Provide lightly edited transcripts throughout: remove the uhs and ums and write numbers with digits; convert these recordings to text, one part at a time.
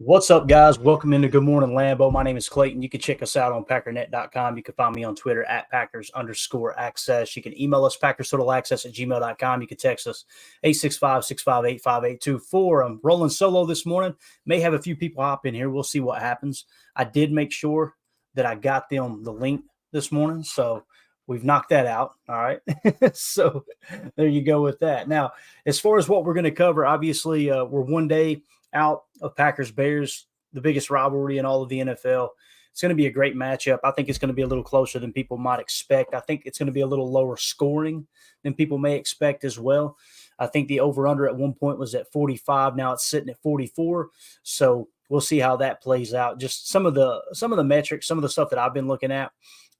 What's up, guys? Welcome into Good Morning Lambeau. My name is Clayton. You can check us out on Packernet.com. You can find me on Twitter at Packers_access. You can email us PackersTotalAccess@gmail.com. You can text us 865-658-5824. I'm rolling solo this morning. May have a few people hop in here. We'll see what happens. I did make sure that I got them the link this morning, so we've knocked that out. All right. So there you go with that. Now, as far as what we're going to cover, obviously, we're one day out of Packers-Bears, the biggest rivalry in all of the NFL. It's going to be a great matchup. I think it's going to be a little closer than people might expect. I think it's going to be a little lower scoring than people may expect as well. I think the over-under at one point was at 45. Now it's sitting at 44. So we'll see how that plays out. Just some of the metrics, some of the stuff that I've been looking at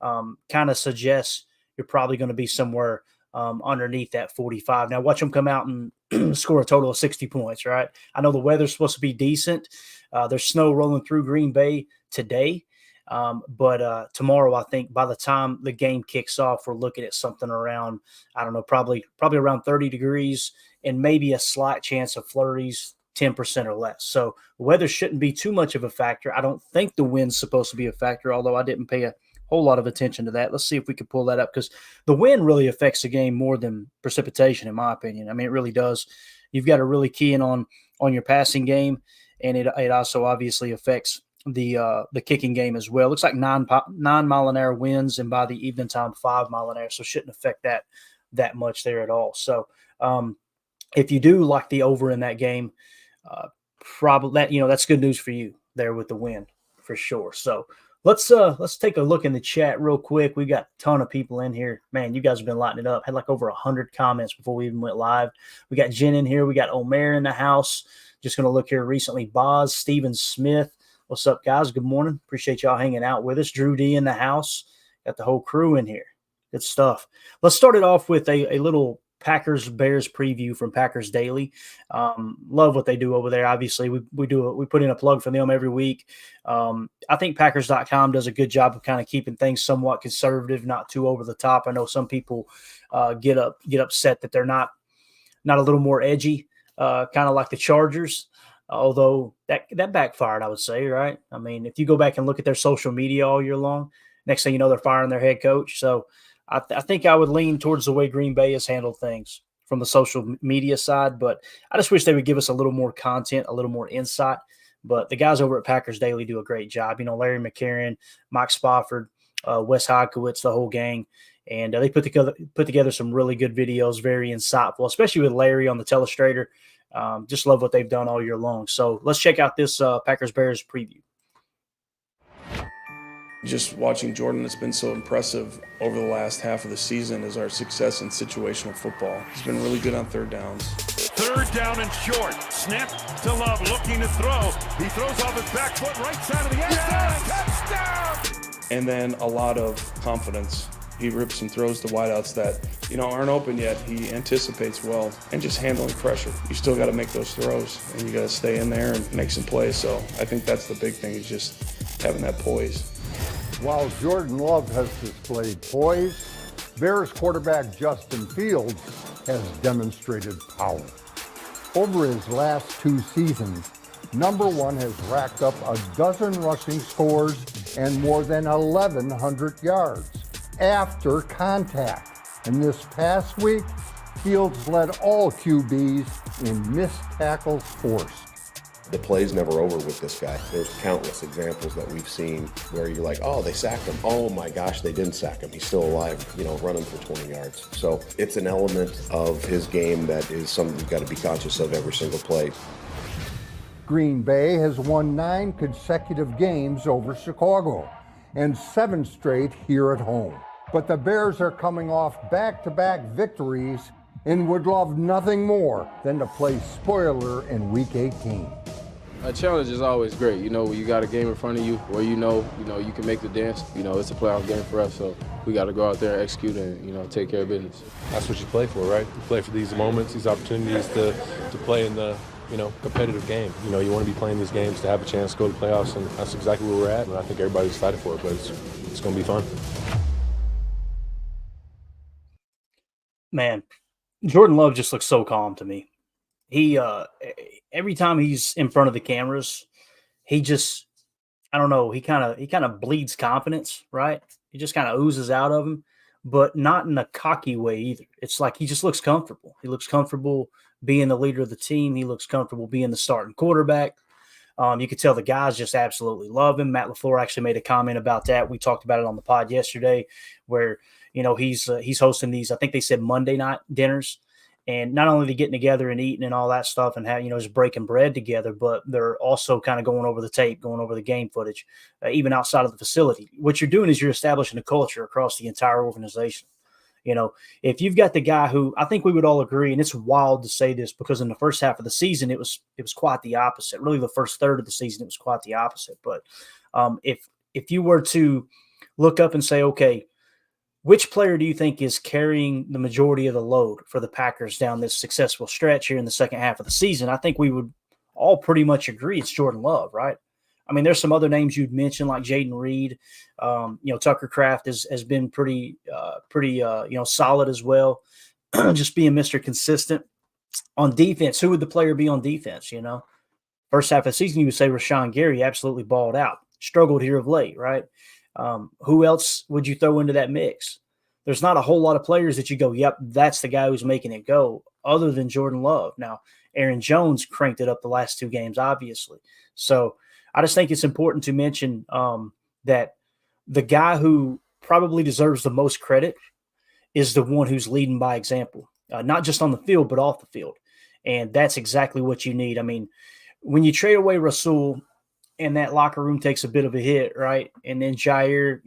kind of suggests you're probably going to be somewhere underneath that 45. Now watch them come out and score a total of 60 points, right? I know the weather's supposed to be decent. There's snow rolling through Green Bay today. But tomorrow, I think by the time the game kicks off, we're looking at something around, I don't know, probably around 30 degrees and maybe a slight chance of flurries, 10% or less. So weather shouldn't be too much of a factor. I don't think the wind's supposed to be a factor, although I didn't pay a whole lot of attention to that. Let's see if we can pull that up, because the wind really affects the game more than precipitation, in my opinion. I mean, it really does. You've got to really key in on your passing game, and it also obviously affects the kicking game as well. It looks like 9-mile-an-hour winds, and by the evening time, 5-mile-an-hour. So shouldn't affect that much there at all. So if you do like the over in that game, probably that's good news for you there with the wind for sure. So let's take a look in the chat real quick. We got a ton of people in here. Man, you guys have been lighting it up. Had like over 100 comments before we even went live. We got Jen in here. We got Omer in the house. Just going to look here recently. Boz, Steven Smith. What's up, guys? Good morning. Appreciate y'all hanging out with us. Drew D in the house. Got the whole crew in here. Good stuff. Let's start it off with a little Packers-Bears preview from Packers Daily. Love what they do over there. Obviously, we put in a plug for them every week. I think Packers.com does a good job of kind of keeping things somewhat conservative, not too over the top. I know some people get upset that they're not a little more edgy, kind of like the Chargers. Although that backfired, I would say, right? I mean, if you go back and look at their social media all year long, next thing you know, they're firing their head coach. So I think I would lean towards the way Green Bay has handled things from the social media side, but I just wish they would give us a little more content, a little more insight. But the guys over at Packers Daily do a great job. Larry McCarron, Mike Spofford, Wes Hodkiewicz, the whole gang. And they put together some really good videos, very insightful, especially with Larry on the telestrator. Just love what they've done all year long. So let's check out this Packers-Bears preview. Just watching Jordan has been so impressive over the last half of the season is our success in situational football. He's been really good on third downs. Third down and short. Snap to Love, looking to throw. He throws off his back foot, right side of the end zone. Touchdown! And then a lot of confidence. He rips and throws to wideouts that, aren't open yet. He anticipates well and just handling pressure. You still got to make those throws, and you got to stay in there and make some plays. So I think that's the big thing, is just having that poise. While Jordan Love has displayed poise, Bears quarterback Justin Fields has demonstrated power. Over his last 2 seasons, number one has racked up a dozen rushing scores and more than 1,100 yards after contact. And this past week, Fields led all QBs in missed tackles forced. The play's never over with this guy. There's countless examples that we've seen where you're like, oh, they sacked him. Oh my gosh, they didn't sack him. He's still alive, running for 20 yards. So it's an element of his game that is something you've got to be conscious of every single play. Green Bay has won 9 consecutive games over Chicago and 7 straight here at home. But the Bears are coming off back-to-back victories and would love nothing more than to play spoiler in Week 18. A challenge is always great. When you got a game in front of you where you can make the dance. It's a playoff game for us, so we got to go out there and execute and take care of business. That's what you play for, right? You play for these moments, these opportunities to play in the competitive game. You want to be playing these games to have a chance to go to the playoffs, and that's exactly where we're at. And I think everybody's excited for it, but it's going to be fun. Man, Jordan Love just looks so calm to me. He every time he's in front of the cameras, he just, I don't know, he kind of bleeds confidence, right? He just kind of oozes out of him, but not in a cocky way either. It's like he just looks comfortable. He looks comfortable being the leader of the team. He looks comfortable being the starting quarterback. You could tell the guys just absolutely love him. Matt LaFleur actually made a comment about that. We talked about it on the pod yesterday, where he's hosting these. I think they said Monday night dinners, and not only are they getting together and eating and all that stuff, and just breaking bread together, but they're also kind of going over the tape, going over the game footage, even outside of the facility. What you're doing is you're establishing a culture across the entire organization. If you've got the guy who, I think we would all agree, and it's wild to say this because in the first half of the season, it was quite the opposite. Really, the first third of the season, it was quite the opposite. But if you were to look up and say, okay, which player do you think is carrying the majority of the load for the Packers down this successful stretch here in the second half of the season? I think we would all pretty much agree it's Jordan Love, right? I mean, there's some other names you'd mention like Jaden Reed. Tucker Kraft has been pretty solid as well. Just being Mr. Consistent on defense. Who would the player be on defense? First half of the season, you would say Rashawn Gary absolutely balled out, struggled here of late, right? Who else would you throw into that mix? There's not a whole lot of players that you go, yep, that's the guy who's making it go, other than Jordan Love. Now, Aaron Jones cranked it up the last two games, obviously. So I just think it's important to mention that the guy who probably deserves the most credit is the one who's leading by example, not just on the field, but off the field. And that's exactly what you need. I mean, when you trade away Rasul and that locker room takes a bit of a hit, right? And then Jair,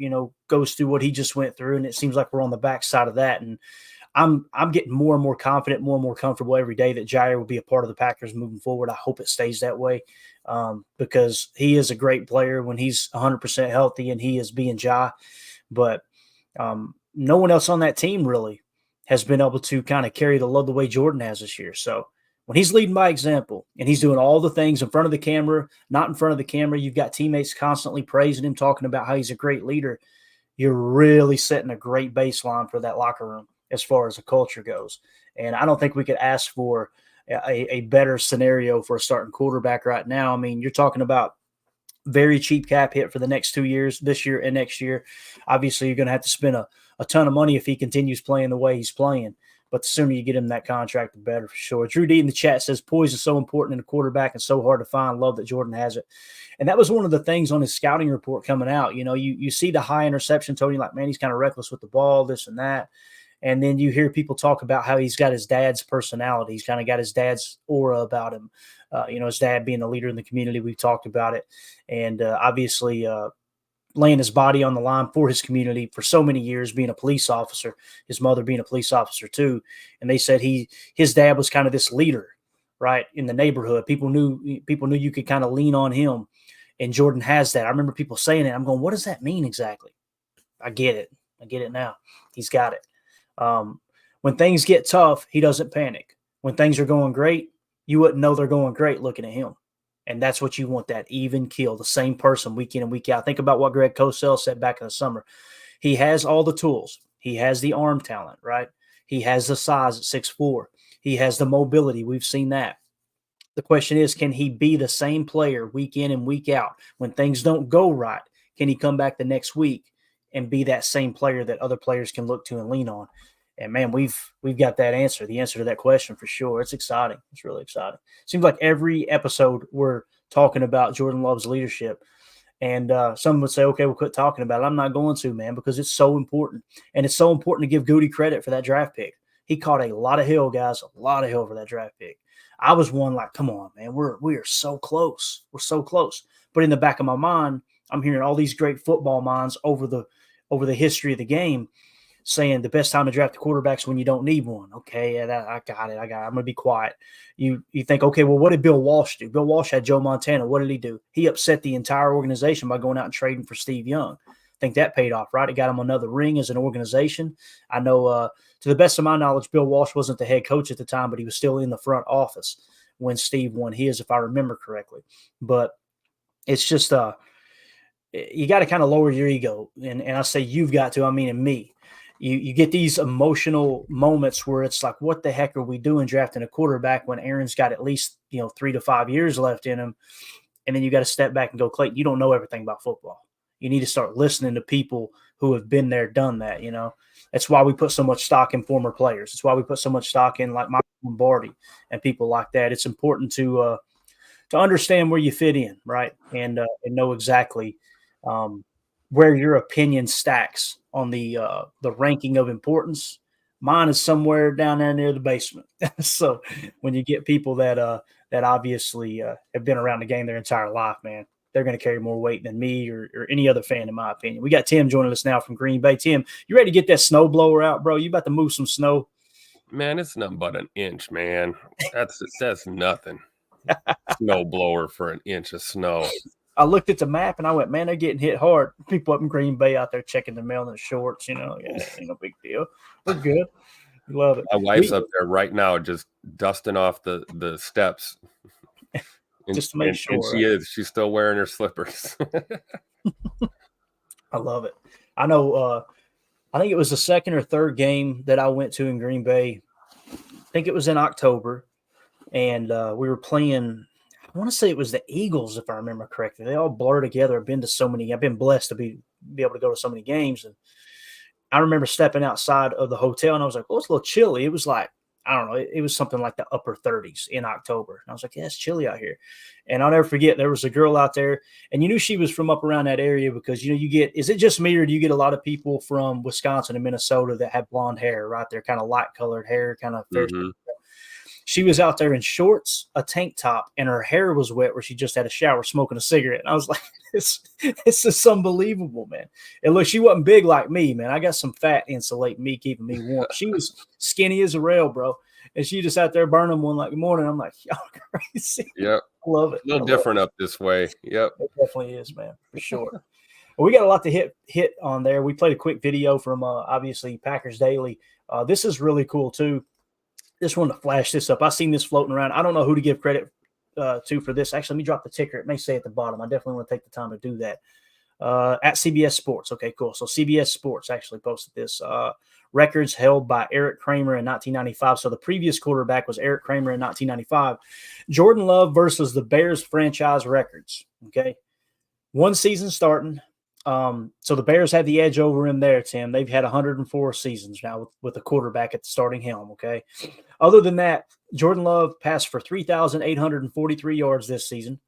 goes through what he just went through, and it seems like we're on the backside of that. And I'm getting more and more confident, more and more comfortable every day that Jair will be a part of the Packers moving forward. I hope it stays that way because he is a great player when he's 100% healthy and he is being Jai. But no one else on that team really has been able to kind of carry the load the way Jordan has this year. So when he's leading by example and he's doing all the things in front of the camera, not in front of the camera, you've got teammates constantly praising him, talking about how he's a great leader. You're really setting a great baseline for that locker room as far as the culture goes. And I don't think we could ask for a better scenario for a starting quarterback right now. I mean, you're talking about very cheap cap hit for the next 2 years, this year and next year. Obviously, you're going to have to spend a ton of money if he continues playing the way he's playing. But the sooner you get him that contract, the better for sure. Drew D in the chat says, poise is so important in a quarterback and so hard to find. Love that Jordan has it. And that was one of the things on his scouting report coming out. You see the high interception total, you're like, man, he's kind of reckless with the ball, this and that. And then you hear people talk about how he's got his dad's personality. He's kind of got his dad's aura about him. His dad being a leader in the community. We've talked about it. And obviously laying his body on the line for his community for so many years, being a police officer, his mother being a police officer too. And they said his dad was kind of this leader, right, in the neighborhood. People knew you could kind of lean on him. And Jordan has that. I remember people saying it. I'm going, what does that mean exactly? I get it now. He's got it. When things get tough, he doesn't panic. When things are going great, you wouldn't know they're going great looking at him. And that's what you want, that even keel, the same person week in and week out. Think about what Greg Cosell said back in the summer. He has all the tools. He has the arm talent, right? He has the size at 6'4". He has the mobility. We've seen that. The question is, can he be the same player week in and week out? When things don't go right, can he come back the next week and be that same player that other players can look to and lean on? And, man, we've got the answer to that question for sure. It's exciting. It's really exciting. Seems like every episode we're talking about Jordan Love's leadership. And some would say, okay, we'll quit talking about it. I'm not going to, man, because it's so important. And it's so important to give Goody credit for that draft pick. He caught a lot of hell, guys, a lot of hell for that draft pick. I was one like, come on, man, we are so close. We're so close. But in the back of my mind, I'm hearing all these great football minds over the history of the game saying the best time to draft a quarterback is when you don't need one. Okay, yeah, I got it. I'm going to be quiet. You think, okay, well, what did Bill Walsh do? Bill Walsh had Joe Montana. What did he do? He upset the entire organization by going out and trading for Steve Young. I think that paid off, right? It got him another ring as an organization. I know, to the best of my knowledge, Bill Walsh wasn't the head coach at the time, but he was still in the front office when Steve won his, if I remember correctly. But it's just you got to kind of lower your ego. And I say you've got to, I mean, and me. You get these emotional moments where it's like, what the heck are we doing drafting a quarterback when Aaron's got at least 3 to 5 years left in him, And then you got to step back and go, Clayton, you don't know everything about football. You need to start listening to people who have been there, done that, you know. That's why we put so much stock in former players. It's why we put so much stock in like Mike Lombardi and people like that. It's important to understand where you fit in, right, and know exactly where your opinion stacks on the ranking of importance. Mine is somewhere down there near the basement. So when you get people that obviously have been around the game their entire life, man, they're going to carry more weight than me or any other fan, in my opinion. We got Tim joining us now from Green Bay. Tim, you ready to get that snow blower out, bro? You about to move some snow? Man, it's nothing but an inch, man. That's nothing. Snow blower for an inch of snow. I looked at the map and I went, man, they're getting hit hard. People up in Green Bay out there checking the mail in the shorts, you know. Yeah, ain't no big deal. We're good. We love it. My wife's up there right now just dusting off the steps. And, just to make sure. And she's still wearing her slippers. I love it. I know I think it was the second or third game that I went to in Green Bay. I think it was in October. And we were playing, I want to say it was the Eagles, if I remember correctly. They all blur together. I've been blessed to be able to go to so many games. And I remember stepping outside of the hotel and I was like, oh, it's a little chilly. It was like, I don't know, it was something like the upper 30s in October. And I was like, yeah, it's chilly out here. And I'll never forget, there was a girl out there, and you knew she was from up around that area because, you know, is it just me or do you get a lot of people from Wisconsin and Minnesota that have blonde hair, right? They're kind of light colored hair, kind of fair. Mm-hmm. She was out there in shorts, a tank top, and her hair was wet where she just had a shower smoking a cigarette. And I was like, it's just unbelievable, man. And look, she wasn't big like me, man. I got some fat insulating me, keeping me warm. She was skinny as a rail, bro. And she just out there burning one like morning. I'm like, y'all crazy. Yep. I love it. A little different up this way. Yep. It definitely is, man, for sure. Well, we got a lot to hit on there. We played a quick video from obviously Packers Daily. This is really cool too. Just wanted to flash this up. I seen this floating around. I don't know who to give credit to for this. Actually, let me drop the ticker. It may say at the bottom. I definitely want to take the time to do that. At CBS Sports. Okay, cool. So CBS Sports actually posted this. Records held by Eric Kramer in 1995. So the previous quarterback was Eric Kramer in 1995. Jordan Love versus the Bears franchise records. Okay. One season starting. So the Bears have the edge over him there, Tim. They've had 104 seasons now with the quarterback at the starting helm, okay? Other than that, Jordan Love passed for 3,843 yards this season,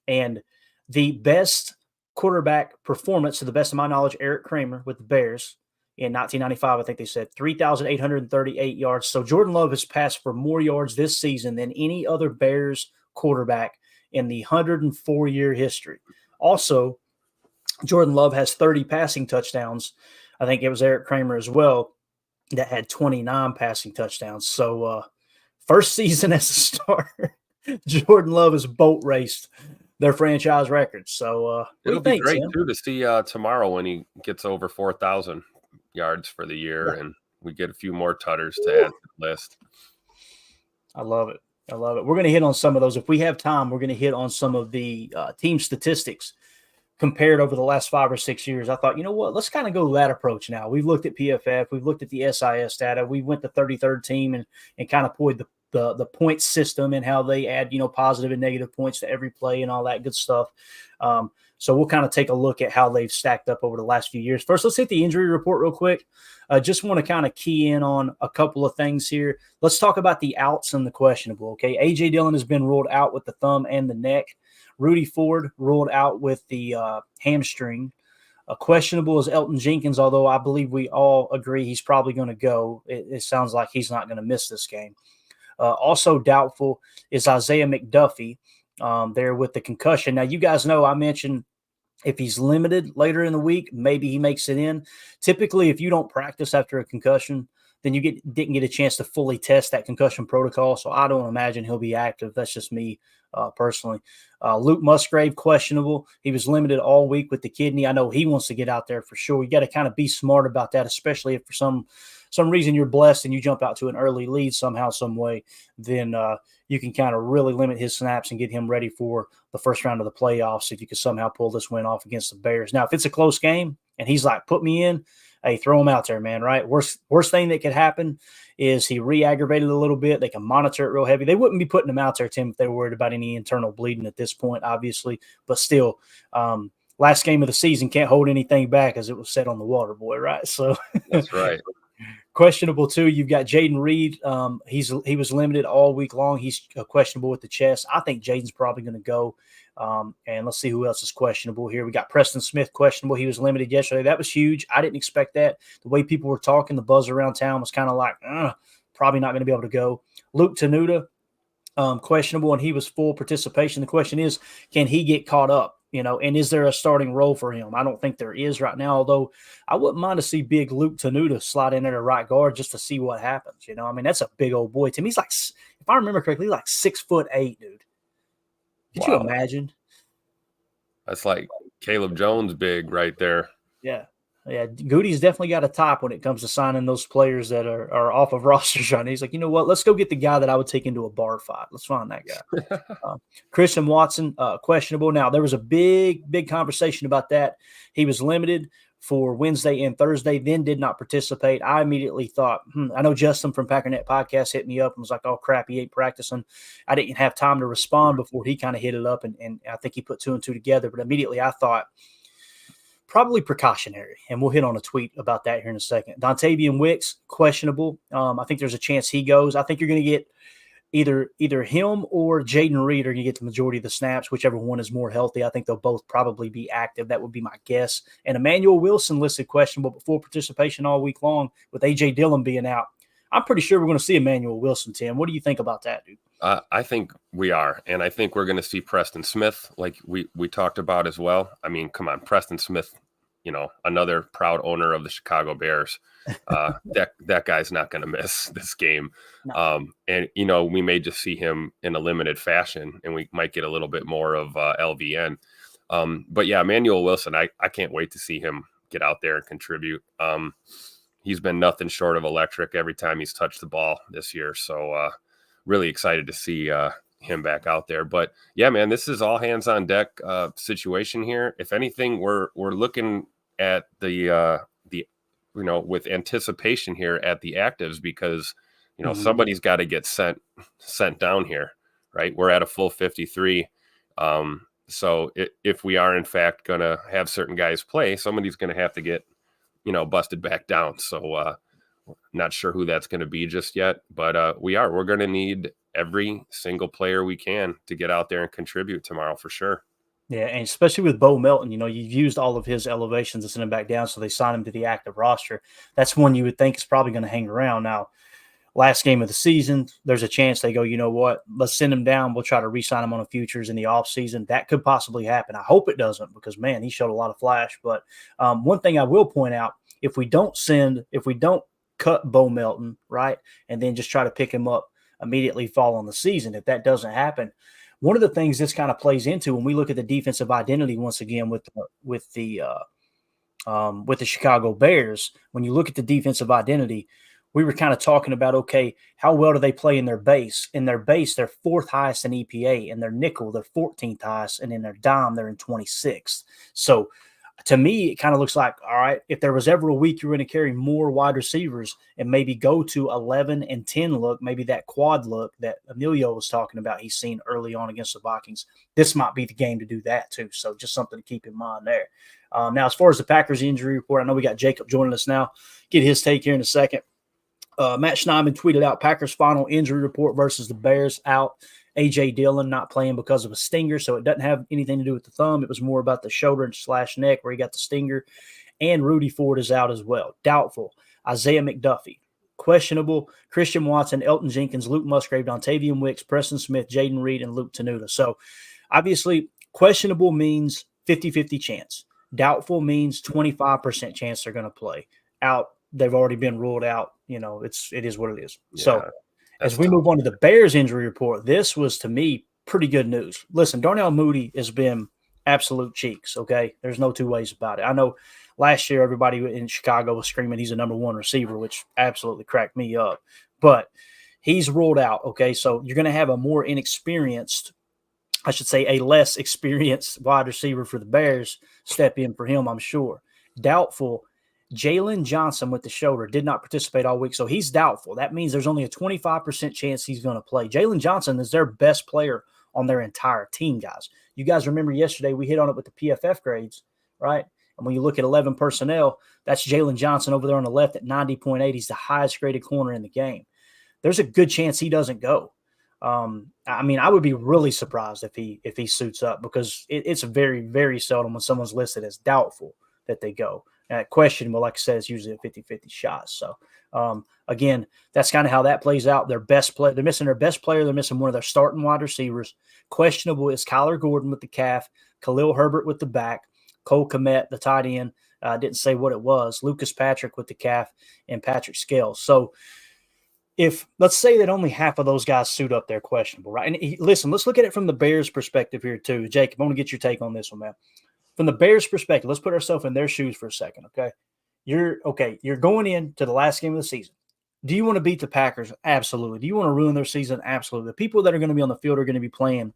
and the best quarterback performance, to the best of my knowledge, Eric Kramer with the Bears in 1995, I think they said 3,838 yards. So Jordan Love has passed for more yards this season than any other Bears quarterback in the 104-year history. Also, Jordan Love has 30 passing touchdowns. I think it was Eric Kramer as well that had 29 passing touchdowns. So first season as a starter, Jordan Love has boat raced their franchise records. So it'll be great too to see tomorrow when he gets over 4,000 yards for the year, and we get a few more tutters to add to the list. I love it. I love it. We're going to hit on some of those. If we have time, we're going to hit on some of the team statistics compared over the last 5 or 6 years. I thought, you know what, let's kind of go that approach now. We've looked at PFF. We've looked at the SIS data. We went to 33rd team and kind of played the point system and how they add, you know, positive and negative points to every play and all that good stuff. So we'll kind of take a look at how they've stacked up over the last few years. First, let's hit the injury report real quick. Just want to kind of key in on a couple of things here. Let's talk about the outs and the questionable, okay? A.J. Dillon has been ruled out with the thumb and the neck. Rudy Ford ruled out with the hamstring. Questionable is Elton Jenkins, although I believe we all agree he's probably going to go. It sounds like he's not going to miss this game. Also doubtful is Isaiah McDuffie there with the concussion. Now, you guys know I mentioned if he's limited later in the week, maybe he makes it in. Typically, if you don't practice after a concussion, then you didn't get a chance to fully test that concussion protocol. So I don't imagine he'll be active. That's just me personally. Luke Musgrave, questionable. He was limited all week with the kidney. I know he wants to get out there for sure. You got to kind of be smart about that, especially if for some reason you're blessed and you jump out to an early lead somehow, some way, then you can kind of really limit his snaps and get him ready for the first round of the playoffs if you could somehow pull this win off against the Bears. Now, if it's a close game, And he's like, put me in. Hey, throw him out there, man, right? Worst thing that could happen is he re-aggravated a little bit. They can monitor it real heavy. They wouldn't be putting him out there, Tim, if they were worried about any internal bleeding at this point, obviously. But still, last game of the season, can't hold anything back as it was said on the water boy, right? So That's right. Questionable too. You've got Jaden Reed. He was limited all week long. He's questionable with the chest. I think Jaden's probably going to go. And let's see who else is questionable here. We got Preston Smith questionable. He was limited yesterday. That was huge. I didn't expect that. The way people were talking, the buzz around town was kind of like, probably not going to be able to go. Luke Tenuta, questionable, and he was full participation. The question is, can he get caught up? And is there a starting role for him? I don't think there is right now, although I wouldn't mind to see big Luke Tenuta slide in at a right guard just to see what happens. I mean, that's a big old boy. To me, he's like, if I remember correctly, he's like 6'8", dude. Could you imagine? That's like Caleb Jones big right there. Yeah. Yeah, Goody's definitely got a top when it comes to signing those players that are off of rosters right now. He's like, you know what? Let's go get the guy that I would take into a bar fight. Let's find that guy. Christian Watson, questionable. Now, there was a big conversation about that. He was limited for Wednesday and Thursday, then did not participate. I immediately thought, I know Justin from Packernet Podcast hit me up and was like, oh, crap, he ain't practicing. I didn't have time to respond before he kind of hit it up, and I think he put 2 and 2 together. But immediately I thought, probably precautionary, and we'll hit on a tweet about that here in a second. Dontavian Wicks, questionable. I think there's a chance he goes. I think you're going to get either him or Jaden Reed are going to get the majority of the snaps, whichever one is more healthy. I think they'll both probably be active. That would be my guess. And Emmanuel Wilson listed questionable, but full participation all week long with A.J. Dillon being out. I'm pretty sure we're going to see Emmanuel Wilson, Tim. What do you think about that, dude? I think we are, and I think we're going to see Preston Smith, like we talked about as well. I mean, come on, Preston Smith, another proud owner of the Chicago Bears. That guy's not going to miss this game. No. And, we may just see him in a limited fashion, and we might get a little bit more of LVN. But, yeah, Emmanuel Wilson, I can't wait to see him get out there and contribute. He's been nothing short of electric every time he's touched the ball this year. So, really excited to see him back out there. But yeah, man, this is all hands on deck situation here. If anything, we're looking at the with anticipation here at the actives, because somebody's got to get sent down here, right? We're at a full 53. So if we are in fact going to have certain guys play, somebody's going to have to get busted back down. So not sure who that's going to be just yet, but we're going to need every single player we can to get out there and contribute tomorrow for sure. Yeah, and especially with Bo Melton, you've used all of his elevations to send him back down, so they signed him to the active roster. That's one you would think is probably going to hang around. Now, last game of the season, there's a chance they go, you know what, let's send him down. We'll try to re-sign him on a futures in the offseason. That could possibly happen. I hope it doesn't, because, man, he showed a lot of flash. But one thing I will point out, if we don't cut Bo Melton, right, and then just try to pick him up immediately fall on the season, if that doesn't happen, one of the things this kind of plays into when we look at the defensive identity once again with the Chicago Bears, when you look at the defensive identity, we were kind of talking about, okay, how well do they play in their base? In their base, they're 4th highest in EPA. In their nickel, they're 14th highest. And in their dime, they're in 26th. So to me, it kind of looks like, all right, if there was ever a week you're going to carry more wide receivers and maybe go to 11 and 10 look, maybe that quad look that Emilio was talking about he's seen early on against the Vikings, this might be the game to do that too. So just something to keep in mind there. Now, as far as the Packers injury report, I know we got Jacob joining us now. Get his take here in a second. Matt Schneidman tweeted out Packers final injury report versus the Bears out. A.J. Dillon not playing because of a stinger, so it doesn't have anything to do with the thumb. It was more about the shoulder / neck where he got the stinger. And Rudy Ford is out as well. Doubtful. Isaiah McDuffie. Questionable. Christian Watson, Elton Jenkins, Luke Musgrave, Dontavian Wicks, Preston Smith, Jaden Reed, and Luke Tenuta. So, obviously, questionable means 50-50 chance. Doubtful means 25% chance they're going to play. Out, they've already been ruled out. It is what it is. Yeah. So, as we move on to the Bears injury report, this was, to me, pretty good news. Listen, Darnell Mooney has been absolute cheeks, okay? There's no two ways about it. I know last year everybody in Chicago was screaming he's a number 1 receiver, which absolutely cracked me up. But he's ruled out, okay? So you're going to have a more inexperienced, a less experienced wide receiver for the Bears step in for him, I'm sure. doubtful. Jalen Johnson with the shoulder did not participate all week, so he's doubtful. That means there's only a 25% chance he's going to play. Jalen Johnson is their best player on their entire team, guys. You guys remember yesterday we hit on it with the PFF grades, right? And when you look at 11 personnel, that's Jalen Johnson over there on the left at 90.8. He's the highest graded corner in the game. There's a good chance he doesn't go. I mean, I would be really surprised if he suits up, because it's very, very seldom when someone's listed as doubtful that they go. Questionable, like I said, is usually a 50-50 shot. So, again, that's kind of how that plays out. Their best play, they're missing their best player. They're missing one of their starting wide receivers. Questionable is Kyler Gordon with the calf, Khalil Herbert with the back, Cole Kmet, the tight end. Didn't say what it was. Lucas Patrick with the calf, and Patrick Scales. So, if let's say that only half of those guys suit up, they're questionable, right? And listen, let's look at it from the Bears' perspective here too. Jacob, I want to get your take on this one, man. From the Bears' perspective, let's put ourselves in their shoes for a second, okay? You're going into the last game of the season. Do you want to beat the Packers? Absolutely. Do you want to ruin their season? Absolutely. The people that are going to be on the field are going to be playing,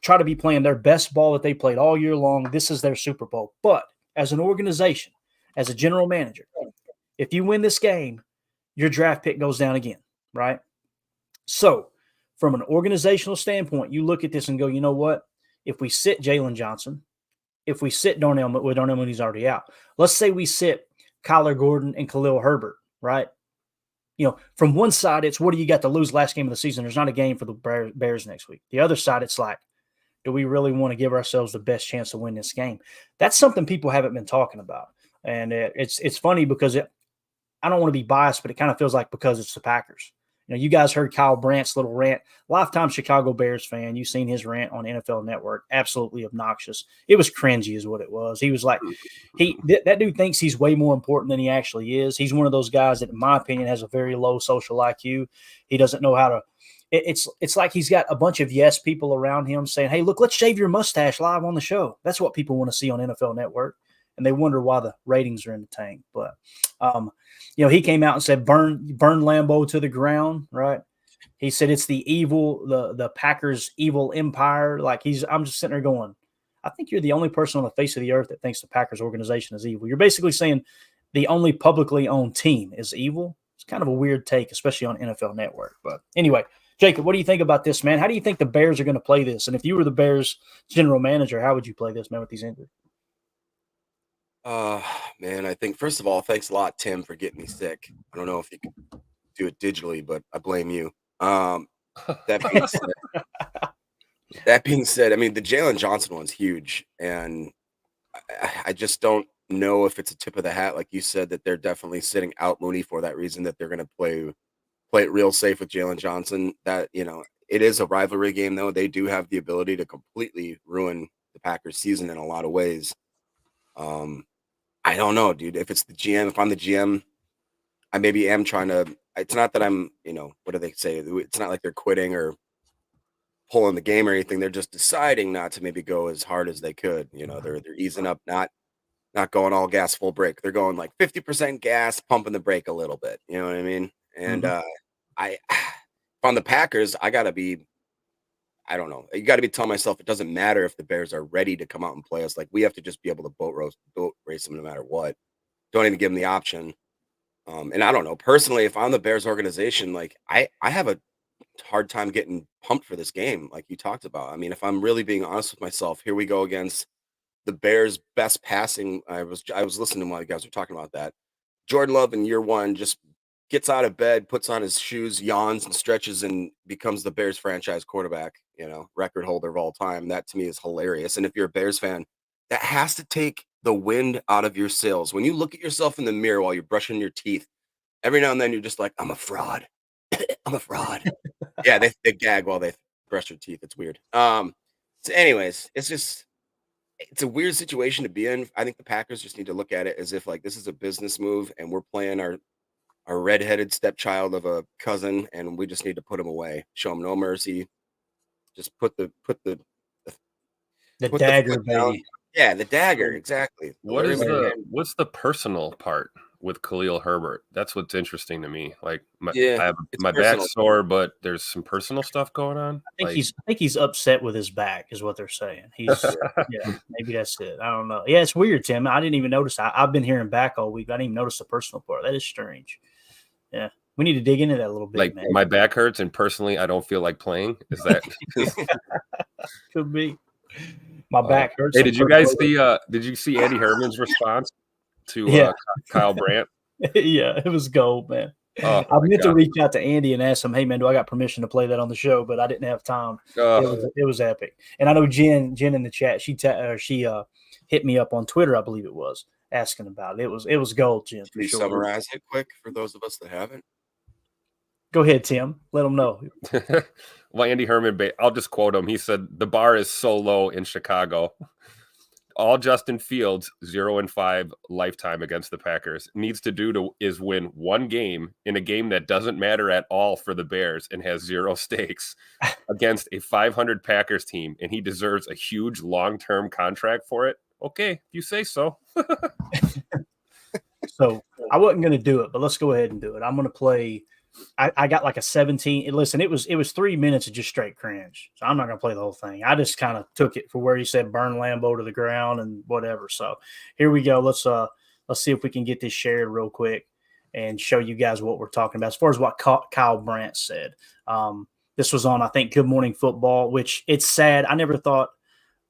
try to be playing their best ball that they played all year long. This is their Super Bowl. But as an organization, as a general manager, if you win this game, your draft pick goes down again, right? So from an organizational standpoint, you look at this and go, you know what? If we sit Jalen Johnson, if we sit Darnell Mooney's already out, let's say we sit Kyler Gordon and Khalil Herbert, right? From one side, it's what do you got to lose last game of the season? There's not a game for the Bears next week. The other side, it's like, do we really want to give ourselves the best chance to win this game? That's something people haven't been talking about. And it's funny because I don't want to be biased, but it kind of feels like because it's the Packers. You guys heard Kyle Brandt's little rant. Lifetime Chicago Bears fan. You've seen his rant on NFL Network. Absolutely obnoxious. It was cringy is what it was. He was like, that dude thinks he's way more important than he actually is. He's one of those guys that, in my opinion, has a very low social IQ. He doesn't know how to – it's like he's got a bunch of yes people around him saying, hey, look, let's shave your mustache live on the show. That's what people want to see on NFL Network. And they wonder why the ratings are in the tank. But, he came out and said, burn Lambeau to the ground, right? He said it's the Packers' evil empire. I'm just sitting there going, I think you're the only person on the face of the earth that thinks the Packers organization is evil. You're basically saying the only publicly owned team is evil. It's kind of a weird take, especially on NFL Network. But anyway, Jacob, what do you think about this, man? How do you think the Bears are going to play this? And if you were the Bears general manager, how would you play this, man, with these injuries? Man, I think, first of all, thanks a lot, Tim, for getting me sick. I don't know if you can do it digitally, but I blame you. That being said, I mean, the Jalen Johnson one's huge, and I just don't know if it's a tip of the hat, like you said, that they're definitely sitting out Mooney for that reason, that they're going to play it real safe with Jalen Johnson. That, it is a rivalry game, though. They do have the ability to completely ruin the Packers' season in a lot of ways. I don't know, dude. If it's the GM, if I'm the GM, I maybe am trying to. It's not that I'm, what do they say? It's not like they're quitting or pulling the game or anything. They're just deciding not to maybe go as hard as they could. They're easing up, not going all gas full brake. They're going like 50% gas, pumping the brake a little bit. You know what I mean? And if I'm the Packers, I gotta be. I don't know. You got to be telling myself it doesn't matter if the Bears are ready to come out and play us. Like, we have to just be able to boat race them no matter what. Don't even give them the option. And I don't know. Personally, if I'm the Bears organization, like, I have a hard time getting pumped for this game, like you talked about. I mean, if I'm really being honest with myself, here we go against the Bears' best passing. I was listening to while you guys were talking about that. Jordan Love in year one just gets out of bed, puts on his shoes, yawns and stretches, and becomes the Bears franchise quarterback, record holder of all time. That to me is hilarious. And if you're a Bears fan, that has to take the wind out of your sails. When you look at yourself in the mirror while you're brushing your teeth, every now and then you're just like, I'm a fraud. I'm a fraud. Yeah, they gag while they brush their teeth. It's weird. So anyways, it's a weird situation to be in. I think the Packers just need to look at it as if like this is a business move and we're playing our redheaded stepchild of a cousin, and we just need to put him away. Show him no mercy. Just put the dagger, baby. Yeah, the dagger, exactly. What's the personal part with Khalil Herbert. That's what's interesting to me. Like I have it's my personal. back's sore, but there's some personal stuff going on. I think he's upset with his back, is what they're saying. He's maybe that's it. I don't know. Yeah, it's weird, Tim. I didn't even notice. I've been hearing back all week. I didn't even notice the personal part. That is strange. Yeah, we need to dig into that a little bit. Like, man. my back hurts, and personally, I don't feel like playing. Is that could be? My back hurts. Hey, did you guys see? Did you see Andy Herman's response to Kyle Brandt? Yeah, it was gold, man. Oh, I meant to reach out to Andy and ask him, "Hey, man, do I got permission to play that on the show?" But I didn't have time. It was epic. And I know Jen in the chat, she hit me up on Twitter, I believe it was, asking about it. It was gold, Jen. Can you summarize it quick for those of us that haven't? Go ahead, Tim. Let them know. Well, Andy Herman, I'll just quote him. He said, "The bar is so low in Chicago. All Justin Fields 0-5 lifetime against the Packers needs to do is win one game in a game that doesn't matter at all for the Bears and has zero stakes against a 500 Packers team, and he deserves a huge long-term contract for it. Okay, you say so." So I wasn't going to do it, but let's go ahead and do it. I'm going to play. I got like a 17. Listen, it was 3 minutes of just straight cringe. So I'm not going to play the whole thing. I just kind of took it for where he said burn Lambeau to the ground and whatever. So here we go. Let's see if we can get this shared real quick and show you guys what we're talking about as far as what Kyle Brandt said. This was on, I think, Good Morning Football, which it's sad. I never thought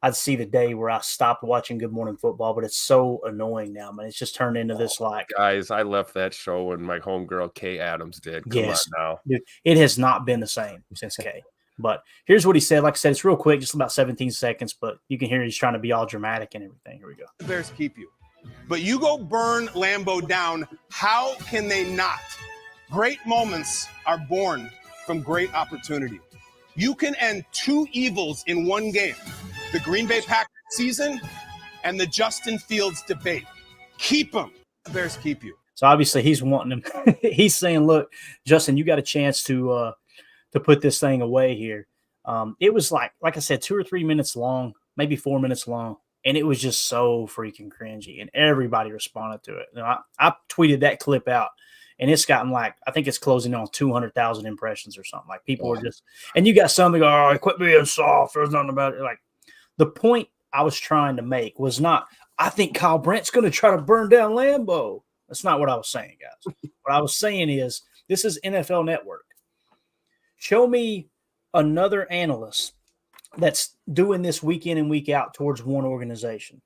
I'd see the day where I stopped watching Good Morning Football, but it's so annoying now, man. It's just turned into this like. Guys, I left that show when my homegirl Kay Adams did. Come on now. Dude, it has not been the same since Kay. But here's what he said. Like I said, it's real quick, just about 17 seconds, but you can hear he's trying to be all dramatic and everything. Here we go. The Bears keep you. But you go burn Lambeau down. How can they not? Great moments are born from great opportunity. You can end two evils in one game. The Green Bay Packers season and the Justin Fields debate. Keep them. The Bears keep you. So obviously he's wanting him. He's saying, look, Justin, you got a chance to put this thing away here. It was like I said, 2 or 3 minutes long, maybe 4 minutes long. And it was just so freaking cringy. And everybody responded to it. You know, I tweeted that clip out. And it's gotten like, I think it's closing on 200,000 impressions or something. Like people are just, and you got some that go, oh, quit being soft. There's nothing about it. Like the point I was trying to make was not, I think Kyle Brandt's going to try to burn down Lambeau. That's not what I was saying, guys. What I was saying is, this is NFL Network. Show me another analyst that's doing this week in and week out towards one organization.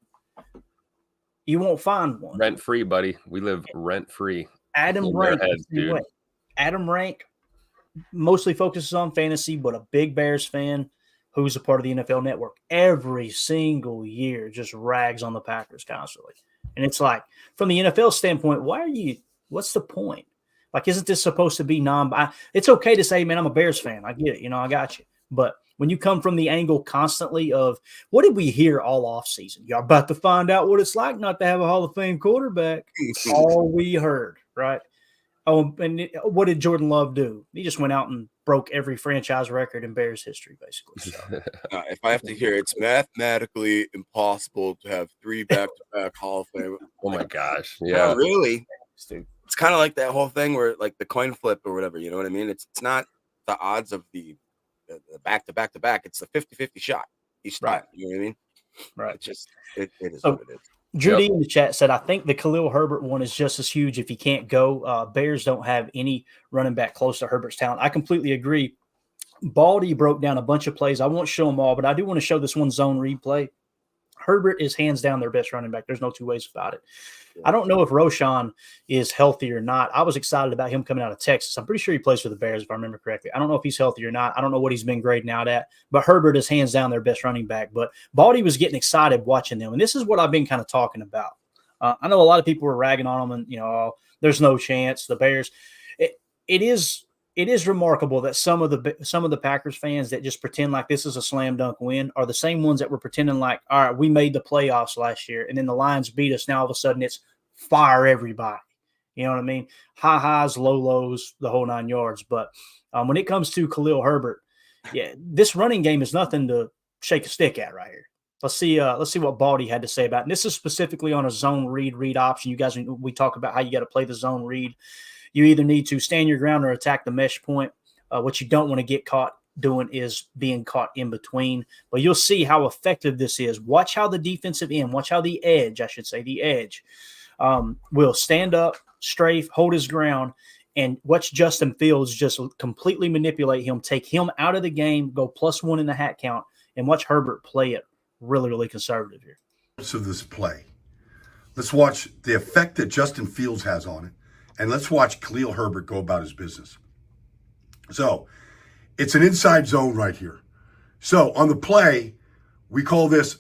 You won't find one. Rent free, buddy. We live rent free. Adam Rank, Adam Rank mostly focuses on fantasy, but a big Bears fan who's a part of the NFL Network. Every single year just rags on the Packers constantly. And it's like, from the NFL standpoint, what's the point? Like, isn't this supposed to be it's okay to say, man, I'm a Bears fan. I get it. I got you. But when you come from the angle constantly of, what did we hear all offseason? You're about to find out what it's like not to have a Hall of Fame quarterback. All we heard, right? Oh, and what did Jordan Love do? He just went out and broke every franchise record in Bears history, basically. So. If I have to hear, it's mathematically impossible to have 3 back-to-back Hall of Fame. Oh, my gosh. Yeah. Really? It's kind of like that whole thing where, like, the coin flip or whatever, you know what I mean? It's not the odds of the back-to-back. It's the 50-50 shot each time. You know what I mean? Right. It's just, it is what it is. Judy in the chat said, I think the Khalil Herbert one is just as huge if he can't go. Bears don't have any running back close to Herbert's talent. I completely agree. Baldy broke down a bunch of plays. I won't show them all, but I do want to show this one zone read play. Herbert is hands down their best running back. There's no two ways about it. I don't know if Roshan is healthy or not. I was excited about him coming out of Texas. I'm pretty sure he plays for the Bears, if I remember correctly. I don't know if he's healthy or not. I don't know what he's been grading out at, but Herbert is hands down their best running back. But Baldy was getting excited watching them, and this is what I've been kind of talking about. I know a lot of people were ragging on them, and there's no chance. The Bears. It is remarkable that some of the Packers fans that just pretend like this is a slam dunk win are the same ones that were pretending like, all right, we made the playoffs last year, and then the Lions beat us. Now all of a sudden it's fire everybody. You know what I mean? High highs, low lows, the whole 9 yards. But when it comes to Khalil Herbert, yeah, this running game is nothing to shake a stick at right here. Let's see what Baldy had to say about it. And this is specifically on a zone read option. You guys, we talk about how you got to play the zone read. You either need to stand your ground or attack the mesh point. What you don't want to get caught doing is being caught in between. But you'll see how effective this is. Watch how the defensive end, watch how the edge will stand up, strafe, hold his ground, and watch Justin Fields just completely manipulate him, take him out of the game, go +1 in the hat count, and watch Herbert play it really, really conservative here. Of this play, let's watch the effect that Justin Fields has on it, and let's watch Khalil Herbert go about his business. So it's an inside zone right here. So on the play, we call this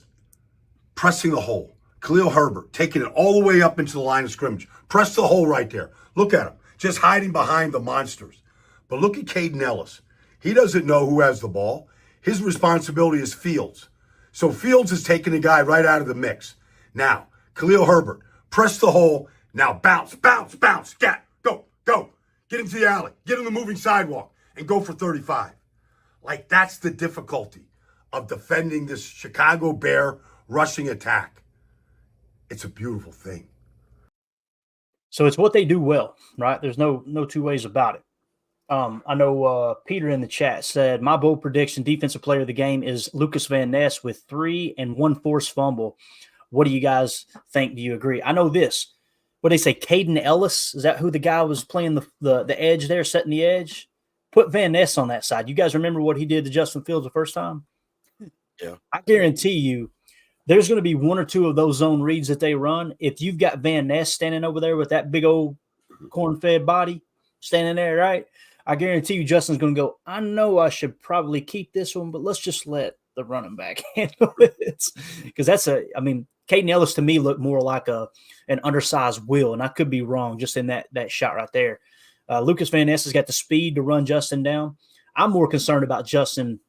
pressing the hole. Khalil Herbert taking it all the way up into the line of scrimmage. Press the hole right there. Look at him, just hiding behind the monsters. But look at Caden Ellis. He doesn't know who has the ball. His responsibility is Fields. So Fields is taking the guy right out of the mix. Now, Khalil Herbert, press the hole. Now bounce, bounce, bounce. Scat. Go, go. Get into the alley. Get in the moving sidewalk and go for 35. Like, that's the difficulty of defending this Chicago Bear rushing attack. It's a beautiful thing. So it's what they do well, right? There's no two ways about it. I know Peter in the chat said, my bold prediction, defensive player of the game is Lucas Van Ness with 3 and 1 forced fumble. What do you guys think? Do you agree? I know this. What they say, Caden Ellis? Is that who the guy was playing the edge there, setting the edge? Put Van Ness on that side. You guys remember what he did to Justin Fields the first time? Yeah. I guarantee you there's going to be 1 or 2 of those zone reads that they run. If you've got Van Ness standing over there with that big old corn-fed body standing there, right? I guarantee you Justin's going to go, I know I should probably keep this one, but let's just let the running back handle it. Because Caden Ellis to me looked more like an undersized Will, and I could be wrong just in that shot right there. Lucas Van Ness has got the speed to run Justin down. I'm more concerned about Justin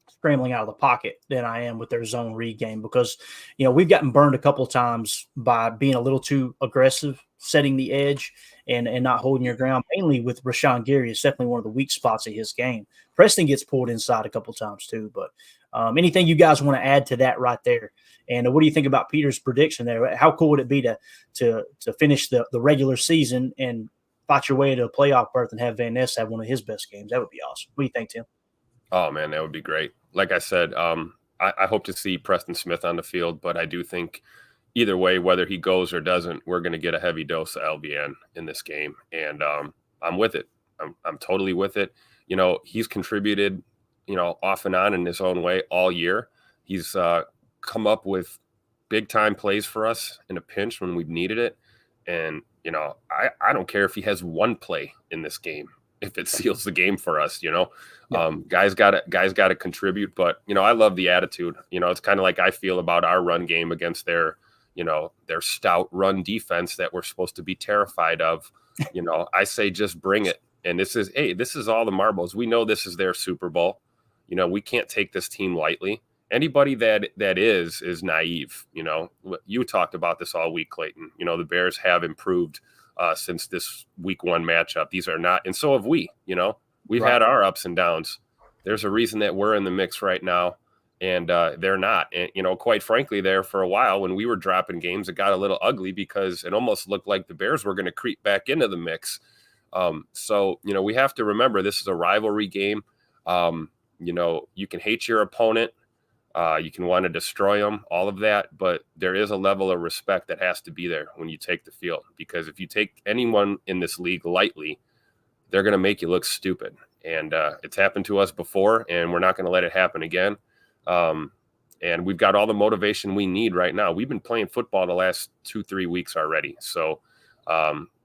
scrambling out of the pocket than I am with their zone read game because, we've gotten burned a couple of times by being a little too aggressive, setting the edge and not holding your ground, mainly with Rashawn Gary. It's definitely one of the weak spots of his game. Preston gets pulled inside a couple of times too, but anything you guys want to add to that right there? And what do you think about Peter's prediction there? How cool would it be to finish the regular season and fight your way to a playoff berth and have Van Ness have one of his best games? That would be awesome. What do you think, Tim? Oh, man, that would be great. Like I said, I hope to see Preston Smith on the field, but I do think either way, whether he goes or doesn't, we're going to get a heavy dose of LVN in this game. And I'm with it. I'm totally with it. He's contributed, off and on in his own way all year. He's come up with big-time plays for us in a pinch when we've needed it. And, I don't care if he has one play in this game, if it seals the game for us, guys got to contribute, but I love the attitude. It's kind of like I feel about our run game against their stout run defense that we're supposed to be terrified of. I say, just bring it. And this is all the marbles. We know this is their Super Bowl. We can't take this team lightly. Anybody that is naive. You talked about this all week, Clayton. The Bears have improved since this week 1 matchup. These are not, and so have we. We've had our ups and downs. There's a reason that we're in the mix right now, and they're not. And quite frankly, there for a while when we were dropping games, it got a little ugly because it almost looked like the Bears were going to creep back into the mix. So we have to remember this is a rivalry game. You can hate your opponent. You can want to destroy them, all of that, but there is a level of respect that has to be there when you take the field, because if you take anyone in this league lightly, they're going to make you look stupid. And it's happened to us before, and we're not going to let it happen again. And we've got all the motivation we need right now. We've been playing football the last 2-3 weeks already. So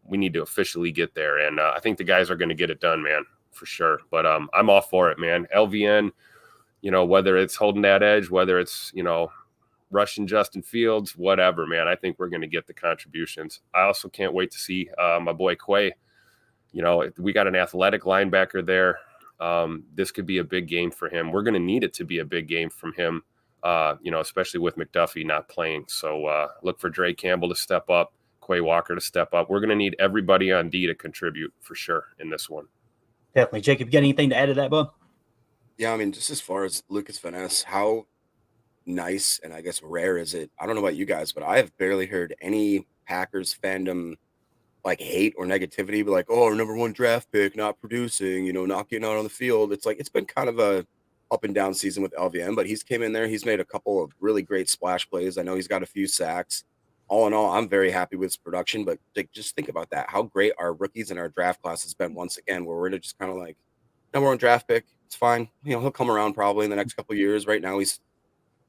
we need to officially get there. And I think the guys are going to get it done, man, for sure. But I'm all for it, man. LVN, whether it's holding that edge, whether it's, rushing Justin Fields, whatever, man, I think we're going to get the contributions. I also can't wait to see my boy Quay. We got an athletic linebacker there. This could be a big game for him. We're going to need it to be a big game from him, especially with McDuffie not playing. So look for Dre Campbell to step up, Quay Walker to step up. We're going to need everybody on D to contribute for sure in this one. Definitely. Jacob, you got anything to add to that, bud? Yeah, just as far as Lucas Van Ness, how nice and I guess rare is it? I don't know about you guys, but I have barely heard any Packers fandom like hate or negativity, but like, oh, our number 1 draft pick not producing, not getting out on the field. It's like it's been kind of a up and down season with LVM, but he's came in there. He's made a couple of really great splash plays. I know he's got a few sacks. All in all, I'm very happy with his production. But like, just think about that. How great our rookies in our draft class has been once again, where we're gonna just kind of like number 1 draft pick. It's fine. He'll come around probably in the next couple of years. Right now, he's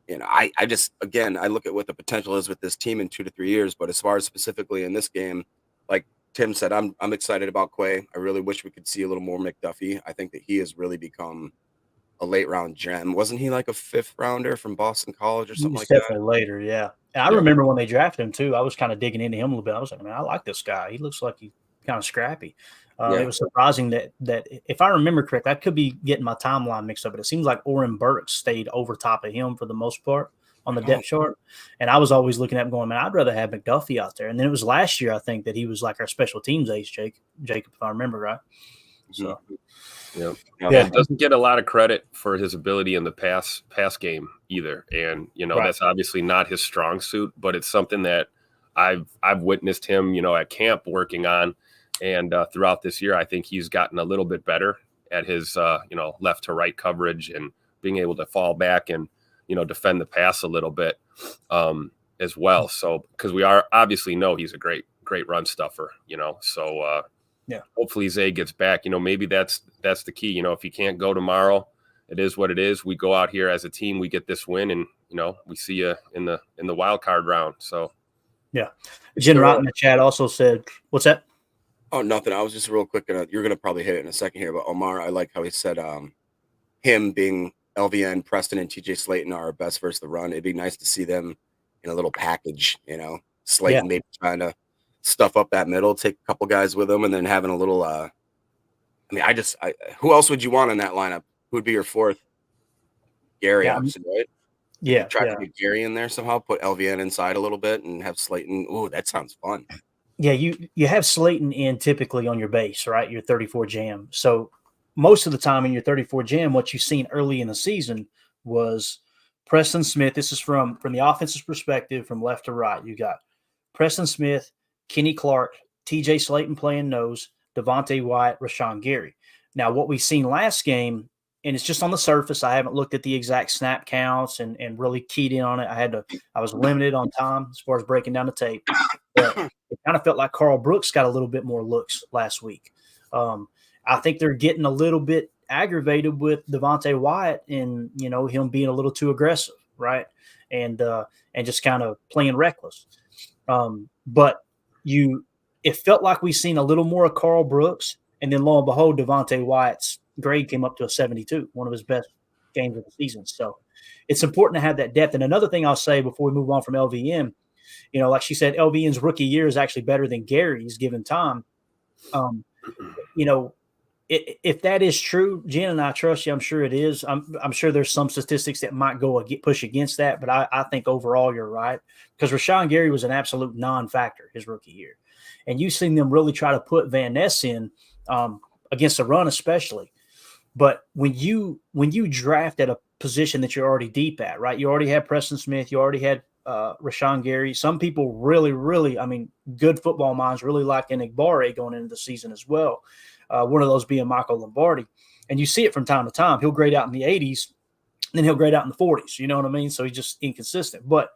I just again I look at what the potential is with this team in 2 to 3 years. But as far as specifically in this game, like Tim said, I'm excited about Quay. I really wish we could see a little more McDuffie. I think that he has really become a late round gem. Wasn't he like a 5th rounder from Boston College or something like that? Definitely later, yeah. And I remember when they drafted him too. I was kind of digging into him a little bit. I was like, man, I like this guy. He looks like he's kind of scrappy. It was surprising that if I remember correctly, I could be getting my timeline mixed up, but it seems like Oren Burks stayed over top of him for the most part on the depth chart. And I was always looking at him going, man, I'd rather have McDuffie out there. And then it was last year, I think, that he was like our special teams ace, Jacob, if I remember right. So, yeah, doesn't get a lot of credit for his ability in the pass game either. And, that's obviously not his strong suit, but it's something that I've witnessed him, at camp working on. And throughout this year, I think he's gotten a little bit better at his, left to right coverage and being able to fall back and, defend the pass a little bit as well. So, because we are obviously know he's a great run stuffer, so hopefully Zay gets back. Maybe that's the key. If he can't go tomorrow, it is what it is. We go out here as a team, we get this win, and we see you in the wild card round. So Jen Rott in the chat also said, what's that? Oh, nothing. I was just real quick. You're gonna probably hit it in a second here, but Omar, I like how he said him being LVN, Preston, and TJ Slayton are our best versus the run. It'd be nice to see them in a little package, Slayton maybe trying to stuff up that middle, take a couple guys with him, and then having a little who else would you want in that lineup? Who would be your 4th? Gary, obviously, right? Yeah. Try to get Gary in there somehow, put LVN inside a little bit and have Slayton. Ooh, that sounds fun. Yeah, you have Slayton in typically on your base, right? Your 34 jam. So most of the time in your 34 jam, what you've seen early in the season was Preston Smith. This is from the offensive perspective, from left to right. You got Preston Smith, Kenny Clark, TJ Slayton playing nose, Devontae Wyatt, Rashawn Gary. Now, what we've seen last game, and it's just on the surface, I haven't looked at the exact snap counts and really keyed in on it. I was limited on time as far as breaking down the tape. But it kind of felt like Carl Brooks got a little bit more looks last week. I think they're getting a little bit aggravated with Devontae Wyatt and, him being a little too aggressive, right? And just kind of playing reckless. But it felt like we seen a little more of Carl Brooks, and then lo and behold, Devontae Wyatt's grade came up to a 72, one of his best games of the season. So it's important to have that depth. And another thing I'll say before we move on from LVM, like she said, LVN's rookie year is actually better than Gary's given time. If that is true, Jen, and I trust you, I'm sure it is. I'm sure there's some statistics that might push against that, but I think overall you're right, because Rashawn Gary was an absolute non-factor his rookie year, and you've seen them really try to put Van Ness in against the run, especially. But when you draft at a position that you're already deep at, right? You already had Preston Smith, you already had Rashawn Gary. Some people really, really, good football minds really like Enigbare going into the season as well. One of those being Michael Lombardi. And you see it from time to time. He'll grade out in the 80s, then he'll grade out in the 40s. You know what I mean? So he's just inconsistent. But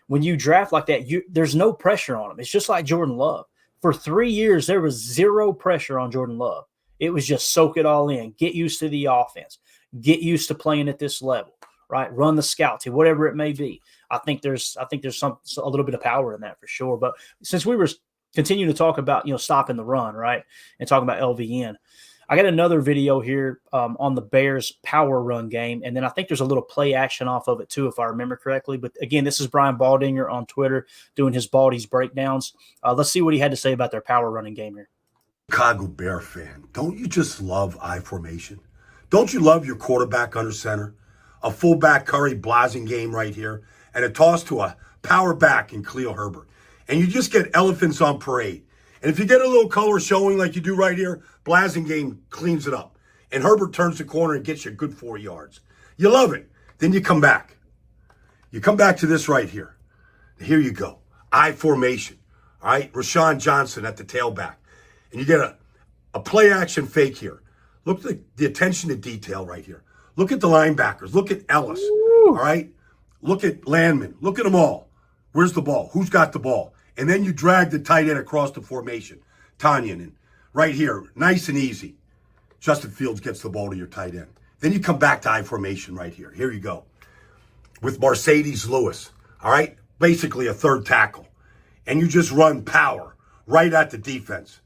when you draft like that, there's no pressure on him. It's just like Jordan Love. For 3 years, there was zero pressure on Jordan Love. It was just soak it all in. Get used to the offense. Get used to playing at this level, right? Run the scout team, whatever it may be. I think there's a little bit of power in that for sure. But since we were continuing to talk about, stopping the run, right, and talking about LVN, I got another video here on the Bears power run game, and then I think there's a little play action off of it too, if I remember correctly. But again, this is Brian Baldinger on Twitter doing his Baldy's breakdowns. Let's see what he had to say about their power running game here. Chicago Bear fan, don't you just love I formation? Don't you love your quarterback under center? A fullback Curry Blasingame right here, and a toss to a power back in Khalil Herbert. And you just get elephants on parade. And if you get a little color showing like you do right here, Blasingame cleans it up. And Herbert turns the corner and gets you a good 4 yards. You love it. Then you come back. You come back to this right here. Here you go. I formation. All right, Rashawn Johnson at the tailback. And you get a play action fake here. Look at the attention to detail right here. Look at the linebackers. Look at Ellis. All right? Look at Landman. Look at them all. Where's the ball? Who's got the ball? And then you drag the tight end across the formation. Tanyan, and right here, nice and easy. Justin Fields gets the ball to your tight end. Then you come back to I formation right here. Here you go. With Mercedes Lewis. All right? Basically a third tackle. And you just run power right at the defense.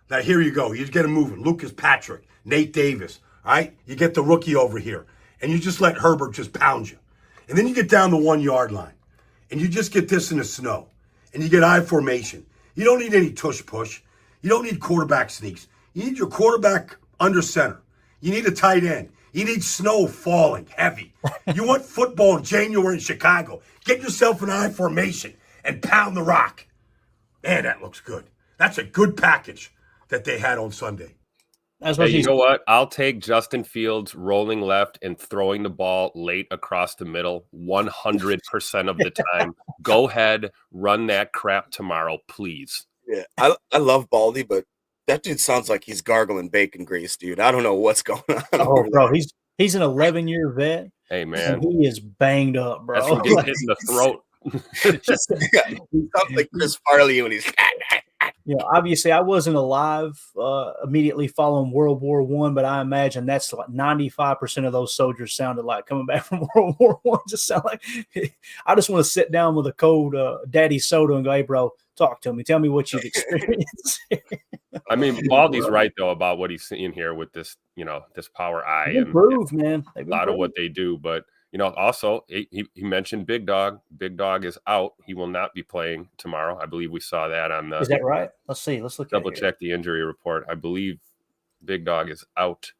Now, here you go. You just get them moving. Lucas Patrick, Nate Davis, all right? You get the rookie over here, and you just let Herbert just pound you. And then you get down the 1 yard line, and you just get this in the snow, and you get I formation. You don't need any tush push. You don't need quarterback sneaks. You need your quarterback under center. You need a tight end. You need snow falling heavy. You want football in January in Chicago. Get yourself an I formation and pound the rock. Man, that looks good. That's a good package that they had on Sunday. That's what you know what? I'll take Justin Fields rolling left and throwing the ball late across the middle 100% of the time. Go ahead, run that crap tomorrow, please. Yeah, I love Baldy, but that dude sounds like he's gargling bacon grease, dude. I don't know what's going on. Oh, bro, he's an 11-year vet. Hey, man. He is banged up, bro. That's from getting hit in the throat. Sounds like Chris Farley when he's obviously I wasn't alive immediately following World War I, but I imagine that's like 95% of those soldiers sounded like coming back from World War I. Just sound like I just want to sit down with a cold daddy soda and go, hey, bro, talk to me. Tell me what you've experienced. I mean, Baldy's right, though, about what he's seeing here with this, this power eye. They improved, man. A lot of what they do, but also he mentioned Big Dog. Big Dog is out. He will not be playing tomorrow. I believe we saw that on the. Is that right? Let's see. Let's look. Double check the injury report. I believe Big Dog is out.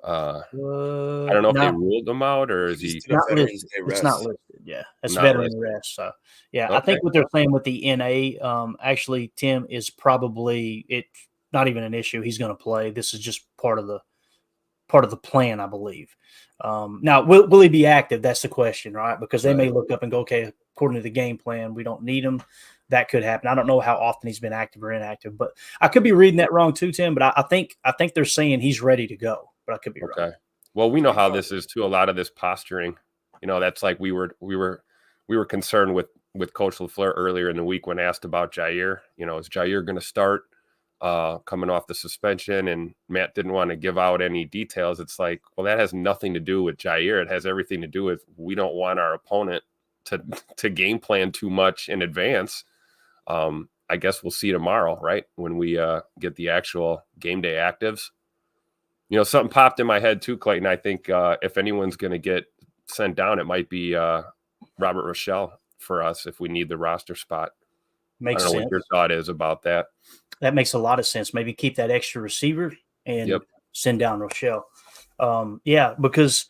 I don't know if they ruled him out or is he not listed? It's not listed. Yeah, it's veteran rest. So yeah, okay. I think what they're saying with the NA, actually, Tim is probably it's not even an issue. He's going to play. This is just part of the plan, I believe. Now, will he be active? That's the question, right? Because they may look up and go, okay, according to the game plan, we don't need him. That could happen. I don't know how often he's been active or inactive, but I could be reading that wrong too, Tim. But I think they're saying he's ready to go, but I could be wrong. Okay. Well, we know how this is too. A lot of this posturing, that's like we were concerned with Coach LaFleur earlier in the week when asked about Jair. Is Jair going to start? Coming off the suspension, and Matt didn't want to give out any details. It's like, well, that has nothing to do with Jair. It has everything to do with we don't want our opponent to game plan too much in advance. I guess we'll see tomorrow, right? When we get the actual game day actives. Something popped in my head too, Clayton. I think if anyone's going to get sent down, it might be Robert Rochelle for us if we need the roster spot. Makes I don't know sense. what your thought is about that. That makes a lot of sense. Maybe keep that extra receiver and send down Rochelle. Because,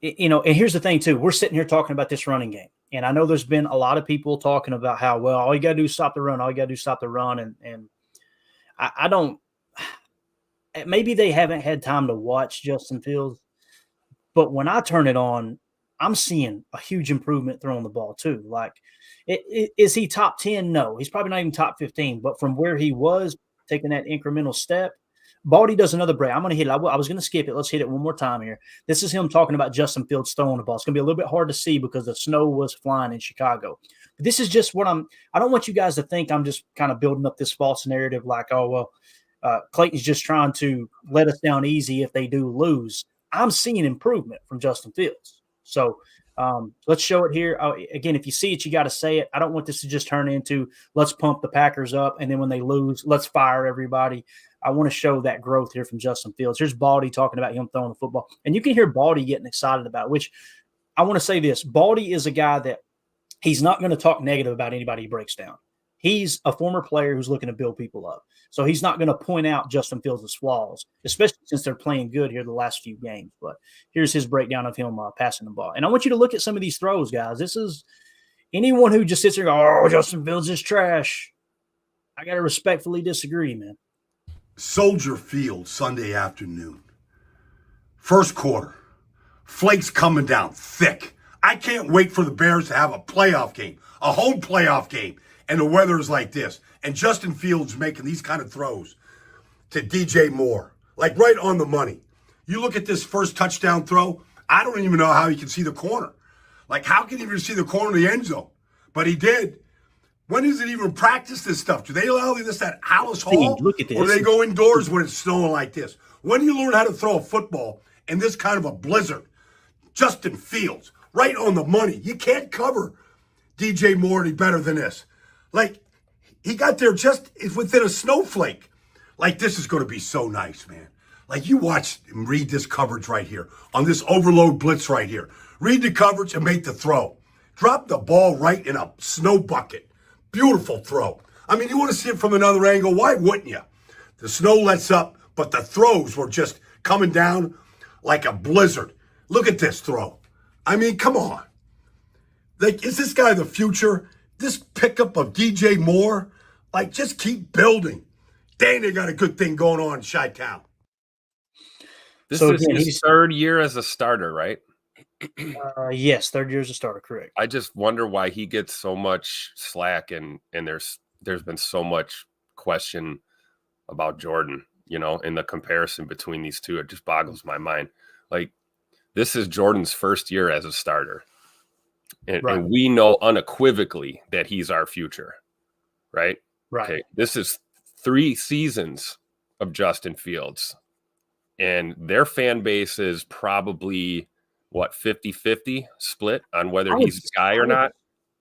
and here's the thing, too. We're sitting here talking about this running game. And I know there's been a lot of people talking about how, well, all you got to do is stop the run. All you got to do is stop the run. And I don't – maybe they haven't had time to watch Justin Fields. But when I turn it on, I'm seeing a huge improvement throwing the ball, too. Like, is he top 10? No, he's probably not even top 15. But from where he was, taking that incremental step, Baldy does another break. I'm going to hit it. I was going to skip it. Let's hit it one more time here. This is him talking about Justin Fields throwing the ball. It's going to be a little bit hard to see because the snow was flying in Chicago. But this is just what I don't want you guys to think I'm just kind of building up this false narrative like, oh, well, Clayton's just trying to let us down easy if they do lose. I'm seeing improvement from Justin Fields. So let's show it here. Again, if you see it, you got to say it. I don't want this to just turn into let's pump the Packers up, and then when they lose, let's fire everybody. I want to show that growth here from Justin Fields. Here's Baldy talking about him throwing the football. And you can hear Baldy getting excited about it, which I want to say this. Baldy is a guy that he's not going to talk negative about anybody he breaks down. He's a former player who's looking to build people up. So he's not going to point out Justin Fields' flaws, especially since they're playing good here the last few games. But here's his breakdown of him passing the ball. And I want you to look at some of these throws, guys. This is anyone who just sits there and goes, oh, Justin Fields is trash. I got to respectfully disagree, man. Soldier Field, Sunday afternoon. First quarter. Flakes coming down thick. I can't wait for the Bears to have a playoff game, a home playoff game, and the weather is like this. And Justin Fields making these kind of throws to DJ Moore, like right on the money. You look at this first touchdown throw, I don't even know how he can see the corner. Like, how can he even see the corner of the end zone? But he did. When does it even practice this stuff? Do they allow this at Hallis Hall? Look at this. Or do they go indoors when it's snowing like this? When do you learn how to throw a football in this kind of a blizzard? Justin Fields, right on the money. You can't cover DJ Moore any better than this. Like, he got there just within a snowflake. Like, this is going to be so nice, man. Like, you watch and read this coverage right here on this overload blitz right here. Read the coverage and make the throw. Drop the ball right in a snow bucket. Beautiful throw. I mean, you want to see it from another angle. Why wouldn't you? The snow lets up, but the throws were just coming down like a blizzard. Look at this throw. I mean, come on. Like, is this guy the future? This pickup of DJ Moore? Like, just keep building. Dang, they got a good thing going on in Chi-Town. This is his third year as a starter, right? Yes, third year as a starter, correct. I just wonder why he gets so much slack, and there's been so much question about Jordan, you know, in the comparison between these two. It just boggles my mind. Like, this is Jordan's first year as a starter. And we know unequivocally that he's our future, right? Right. Okay. This is 3 seasons of Justin Fields, and their fan base is probably, what, 50-50 split on whether he's the guy or not?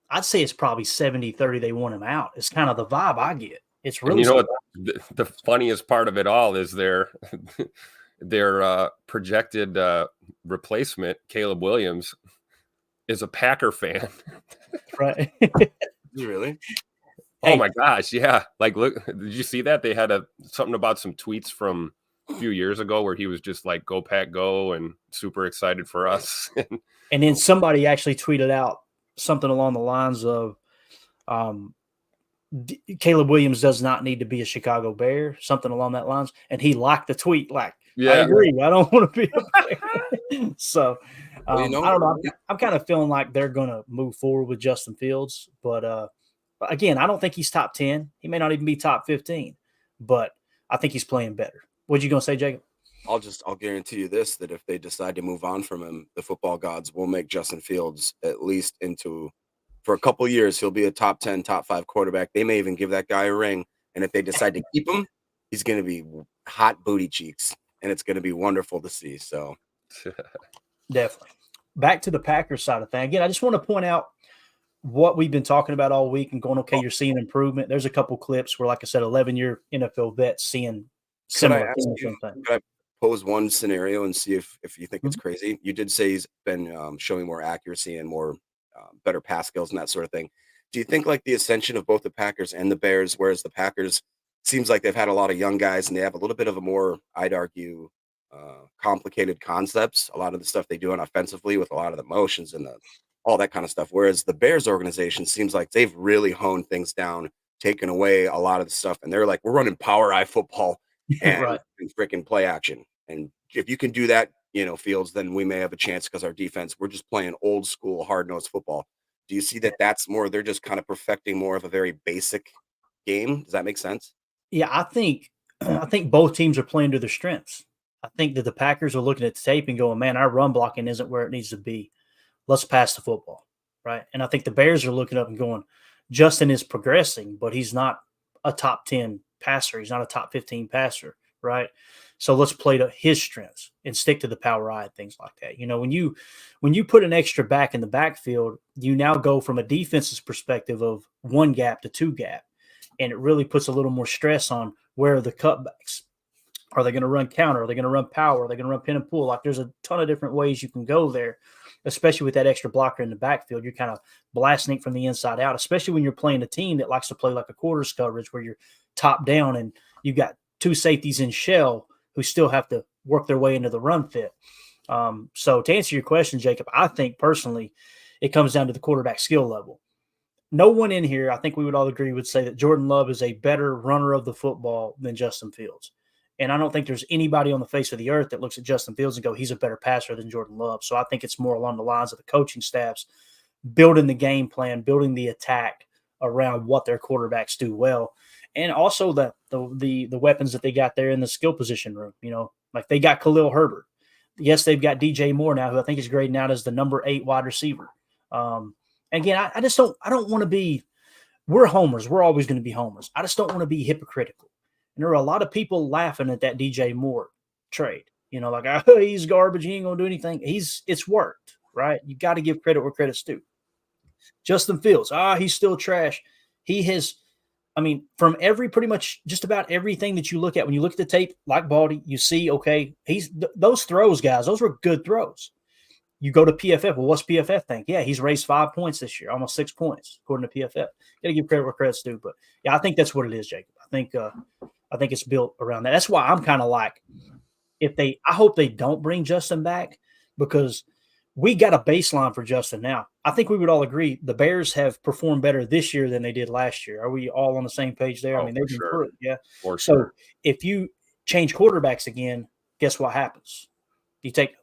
I'd say it's probably 70-30 they want him out. It's kind of the vibe I get. It's really, and you know what, the funniest part of it all is their projected replacement, Caleb Williams, is a Packer fan. Right. Really? Oh my gosh, yeah. Like, look, did you see that? They had something about some tweets from a few years ago where he was just like, "Go Pack, go," and super excited for us. And then somebody actually tweeted out something along the lines of, Caleb Williams does not need to be a Chicago Bear, something along that lines. And he liked the tweet, like, yeah, I agree. I don't want to be a Bear. So, I don't know. I'm kind of feeling like they're going to move forward with Justin Fields. But again, I don't think he's top 10. He may not even be top 15. But I think he's playing better. What you going to say, Jacob? I'll guarantee you this, that if they decide to move on from him, the football gods will make Justin Fields at least for a couple of years, he'll be a top 10, top 5 quarterback. They may even give that guy a ring. And if they decide to keep him, he's going to be hot booty cheeks. And it's going to be wonderful to see. So definitely. Back to the Packers side of things. Again, I just want to point out what we've been talking about all week and going, okay, you're seeing improvement. There's a couple clips where, like I said, 11-year NFL vets seeing similar things. Could I pose one scenario and see if you think it's crazy? You did say he's been showing more accuracy and more better pass skills and that sort of thing. Do you think like the ascension of both the Packers and the Bears, whereas the Packers seems like they've had a lot of young guys and they have a little bit of a more, I'd argue, complicated concepts, a lot of the stuff they do on offensively with a lot of the motions and all that kind of stuff. Whereas the Bears organization seems like they've really honed things down, taken away a lot of the stuff. And they're like, we're running power eye football and freaking play action. And if you can do that, you know, Fields, then we may have a chance because our defense, we're just playing old school, hard-nosed football. Do you see that that's more, they're just kind of perfecting more of a very basic game? Does that make sense? Yeah, I think both teams are playing to their strengths. I think that the Packers are looking at the tape and going, man, our run blocking isn't where it needs to be. Let's pass the football, right? And I think the Bears are looking up and going, Justin is progressing, but he's not a top 10 passer. He's not a top 15 passer, right? So let's play to his strengths and stick to the power eye and things like that. You know, when you put an extra back in the backfield, you now go from a defense's perspective of 1 gap to 2 gap. And it really puts a little more stress on where are the cutbacks. Are they going to run counter? Are they going to run power? Are they going to run pin and pull? Like, there's a ton of different ways you can go there, especially with that extra blocker in the backfield. You're kind of blasting it from the inside out, especially when you're playing a team that likes to play like a quarters coverage where you're top down and you've got 2 safeties in shell who still have to work their way into the run fit. So to answer your question, Jacob, I think personally it comes down to the quarterback skill level. No one in here, I think we would all agree, would say that Jordan Love is a better runner of the football than Justin Fields. And I don't think there's anybody on the face of the earth that looks at Justin Fields and go, he's a better passer than Jordan Love. So I think it's more along the lines of the coaching staffs building the game plan, building the attack around what their quarterbacks do well. And also the weapons that they got there in the skill position room. Like they got Khalil Herbert. Yes, they've got DJ Moore now, who I think is grading out as the number 8 wide receiver. Again, I don't want to be – we're homers. We're always going to be homers. I just don't want to be hypocritical. And there are a lot of people laughing at that DJ Moore trade. Like, oh, he's garbage. He ain't going to do anything. It's worked, right? You got to give credit where credit's due. Justin Fields, he's still trash. He has – from pretty much just about everything that you look at, when you look at the tape, like Baldy, you see, okay, those throws, guys, those were good throws. You go to PFF. Well, what's PFF think? Yeah, he's raised 5 points this year, almost 6 points, according to PFF. Got to give credit where credit's due. But, yeah, I think that's what it is, Jacob. I think it's built around that. That's why I'm kind of like, I hope they don't bring Justin back, because we got a baseline for Justin now. I think we would all agree the Bears have performed better this year than they did last year. Are we all on the same page there? They've improved, yeah. So if you change quarterbacks again, guess what happens?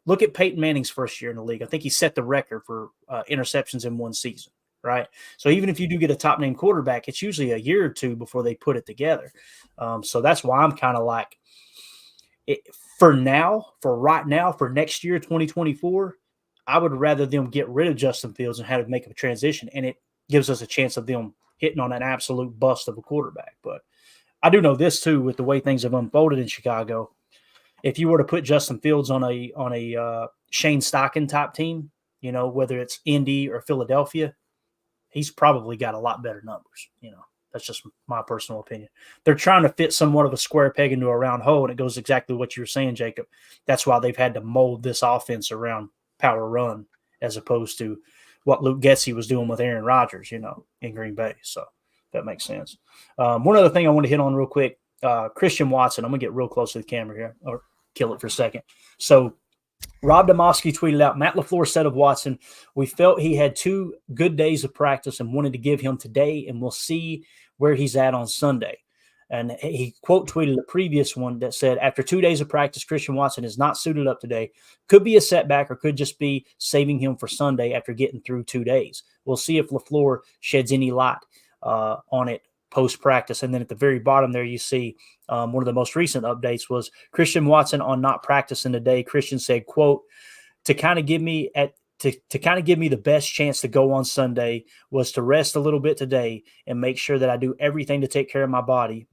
Look at Peyton Manning's first year in the league. I think he set the record for interceptions in one season, right? So even if you do get a top-name quarterback, it's usually a year or two before they put it together. So that's why I'm kind of like, for right now, for next year, 2024, I would rather them get rid of Justin Fields and have to make a transition, and it gives us a chance of them hitting on an absolute bust of a quarterback. But I do know this too, with the way things have unfolded in Chicago. If you were to put Justin Fields on a Shane Steichen type team, whether it's Indy or Philadelphia, he's probably got a lot better numbers. That's just my personal opinion. They're trying to fit somewhat of a square peg into a round hole, and it goes exactly what you were saying, Jacob. That's why they've had to mold this offense around power run as opposed to what Luke Getsy was doing with Aaron Rodgers, in Green Bay. So that makes sense. One other thing I want to hit on real quick, Christian Watson. I'm going to get real close to the camera here, or kill it for a second. So Rob Demoski tweeted out, Matt LaFleur said of Watson, we felt he had 2 good days of practice and wanted to give him today, and we'll see where he's at on Sunday. And he quote tweeted the previous one that said, after 2 days of practice, Christian Watson is not suited up today. Could be a setback or could just be saving him for Sunday after getting through 2 days. We'll see if LaFleur sheds any light on it post-practice. And then at the very bottom there, you see one of the most recent updates was Christian Watson on not practicing today. Christian said, quote, to kind of give me the best chance to go on Sunday was to rest a little bit today and make sure that I do everything to take care of my body,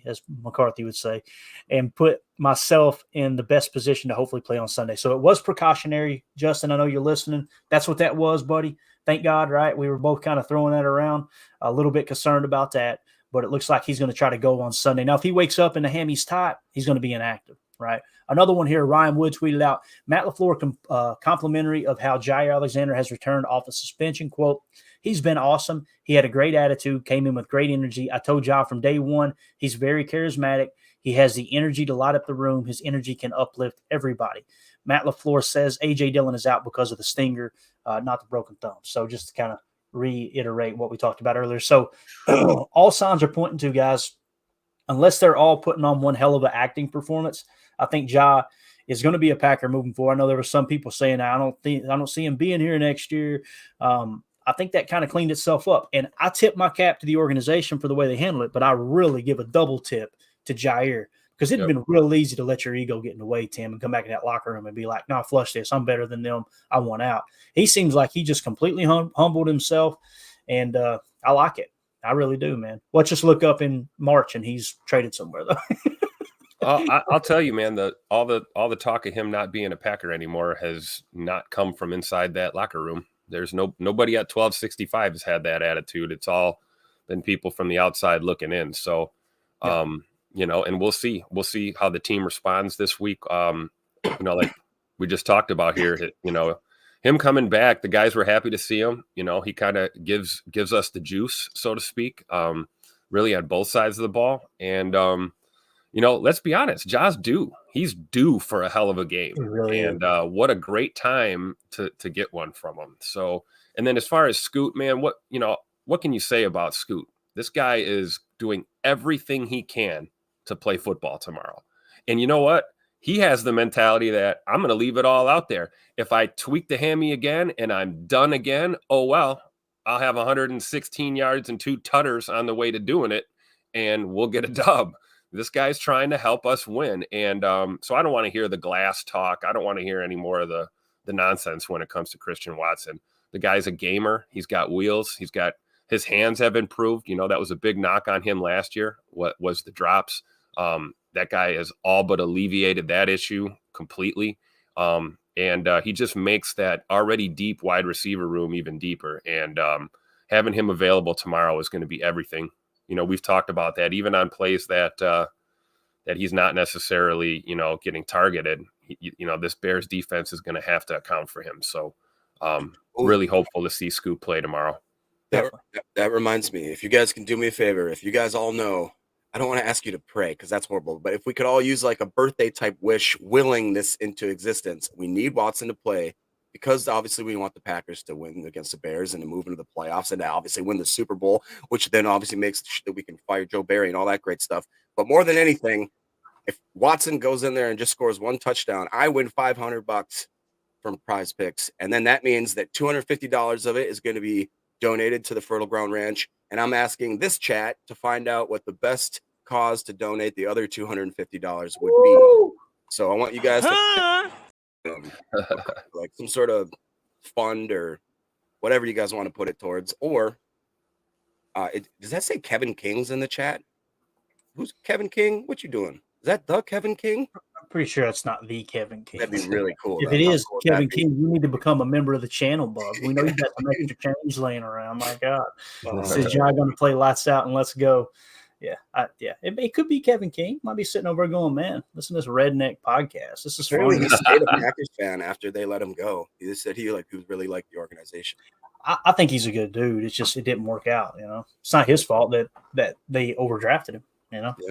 as McCarthy would say, and put myself in the best position to hopefully play on Sunday. So it was precautionary. Justin, I know you're listening. That's what that was, buddy. Thank God, right? We were both kind of throwing that around, a little bit concerned about that, but it looks like he's going to try to go on Sunday. Now, if he wakes up and the hammy's tight, he's going to be inactive, right? Another one here, Ryan Wood tweeted out, Matt LaFleur complimentary of how Jair Alexander has returned off of suspension. Quote, he's been awesome. He had a great attitude, came in with great energy. I told Jair from day one, he's very charismatic. He has the energy to light up the room. His energy can uplift everybody. Matt LaFleur says A.J. Dillon is out because of the stinger, not the broken thumb. So just to kind of reiterate what we talked about earlier. So all signs are pointing to, guys, unless they're all putting on one hell of an acting performance, I think Ja is going to be a Packer moving forward. I know there were some people saying, I don't see him being here next year. I think that kind of cleaned itself up. And I tip my cap to the organization for the way they handle it, but I really give a double tip to Jair, because it'd been real easy to let your ego get in the way, Tim, and come back in that locker room and be like, no, flush this. I'm better than them. I want out. He seems like he just completely humbled himself, and I like it. I really do, man. Let's just look up in March and he's traded somewhere, though. I'll tell you, man, all the talk of him not being a Packer anymore has not come from inside that locker room. There's nobody at 1265 has had that attitude. It's all been people from the outside looking in. So, and we'll see how the team responds this week. Like we just talked about here, him coming back, the guys were happy to see him. He kind of gives us the juice, so to speak, really on both sides of the ball. And, let's be honest, Ja's due. He's due for a hell of a game. Really and what a great time to get one from him. So, and then as far as Scoot, man, what can you say about Scoot? This guy is doing everything he can to play football tomorrow. And you know what? He has the mentality that I'm going to leave it all out there. If I tweak the hammy again and I'm done again, oh, well, I'll have 116 yards and 2 tutters on the way to doing it, and we'll get a dub. This guy's trying to help us win. And so I don't want to hear the glass talk. I don't want to hear any more of the nonsense when it comes to Christian Watson. The guy's a gamer. He's got wheels. His hands have improved. You know, that was a big knock on him last year. What was the drops? That guy has all but alleviated that issue completely. And he just makes that already deep wide receiver room even deeper. And having him available tomorrow is going to be everything. You know, we've talked about that even on plays that he's not necessarily, you know, getting targeted. This Bears defense is going to have to account for him. So really hopeful to see Scoop play tomorrow. That reminds me, if you guys can do me a favor, if you guys all know, I don't want to ask you to pray because that's horrible, but if we could all use like a birthday type wish, willing this into existence, we need Watson to play because obviously we want the Packers to win against the Bears and to move into the playoffs and to obviously win the Super Bowl, which then obviously makes that we can fire Joe Barry and all that great stuff. But more than anything, if Watson goes in there and just scores 1 touchdown, I win $500 from Prize Picks. And then that means that $250 of it is going to be donated to the Fertile Ground Ranch. And I'm asking this chat to find out what the best cause to donate the other $250 would be. So I want you guys to like some sort of fund or whatever you guys want to put it towards. Or does that say Kevin King's in the chat? Who's Kevin King? What you doing? Is that the Kevin King? I'm pretty sure it's not the Kevin King. That'd be really cool. If it is Kevin King, you need to become a member of the channel, Bub. We know you got some extra change laying around. My God. Says John going to play lights out and let's go. Yeah. It could be Kevin King. Might be sitting over going, man, listen to this redneck podcast. This is Apparently fun. he stayed a Packers fan after they let him go. He just said he really liked the organization. I think he's a good dude. It's just it didn't work out, you know. It's not his fault that they overdrafted him, you know. Yeah.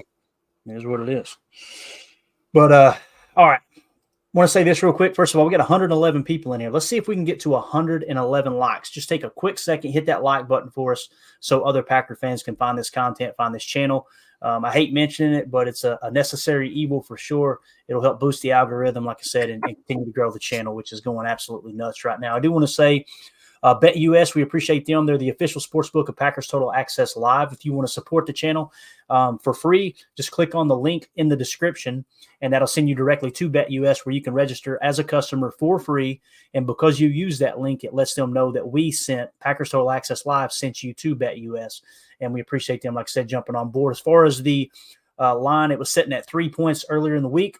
It is what it is. But all right. I want to say this real quick. First of all, we got 111 people in here. Let's see if we can get to 111 likes. Just take a quick second, hit that like button for us so other Packer fans can find this content, find this channel. I hate mentioning it, but it's a necessary evil for sure. It'll help boost the algorithm, like I said, and continue to grow the channel, which is going absolutely nuts right now. I do want to say BetUS, we appreciate them. They're the official sportsbook of Packers Total Access Live. If you want to support the channel for free, just click on the link in the description, and that'll send you directly to BetUS where you can register as a customer for free. And because you use that link, it lets them know that we sent Packers Total Access Live sent you to BetUS, and we appreciate them, like I said, jumping on board. As far as the line, it was sitting at 3 points earlier in the week.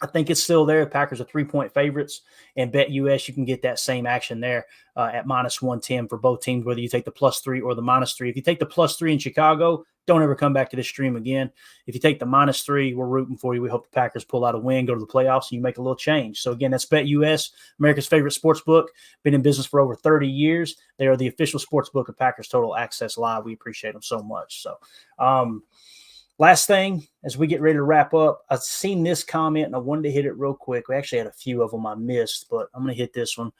I think it's still there. Packers are 3-point favorites, and BetUS, you can get that same action there at -110 for both teams, whether you take the +3 or the -3. If you take the +3 in Chicago, don't ever come back to this stream again. If you take the -3, we're rooting for you. We hope the Packers pull out a win, go to the playoffs, and you make a little change. So, again, that's BetUS, America's favorite sports book. Been in business for over 30 years. They are the official sports book of Packers Total Access Live. We appreciate them so much. So, last thing, as we get ready to wrap up, I've seen this comment, and I wanted to hit it real quick. We actually had a few of them I missed, but I'm going to hit this one.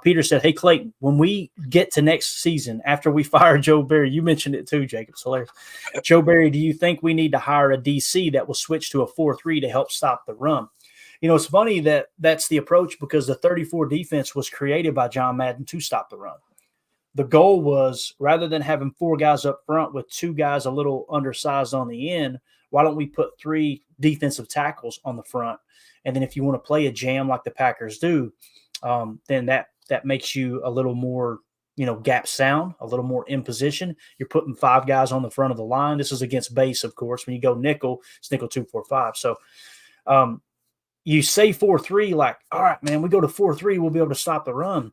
Peter said, hey, Clayton, when we get to next season, after we fire Joe Barry, you mentioned it too, Jacob. It's hilarious. Joe Barry, do you think we need to hire a DC that will switch to a 4-3 to help stop the run? You know, it's funny that that's the approach because the 34 defense was created by John Madden to stop the run. The goal was, rather than having 4 guys up front with 2 guys a little undersized on the end, why don't we put 3 defensive tackles on the front? And then if you want to play a jam like the Packers do, then that makes you a little more, gap sound, a little more in position. You're putting 5 guys on the front of the line. This is against base, of course. When you go nickel, it's nickel 2-4-5. So you say 4-3, like, all right, man, we go to 4-3, we'll be able to stop the run.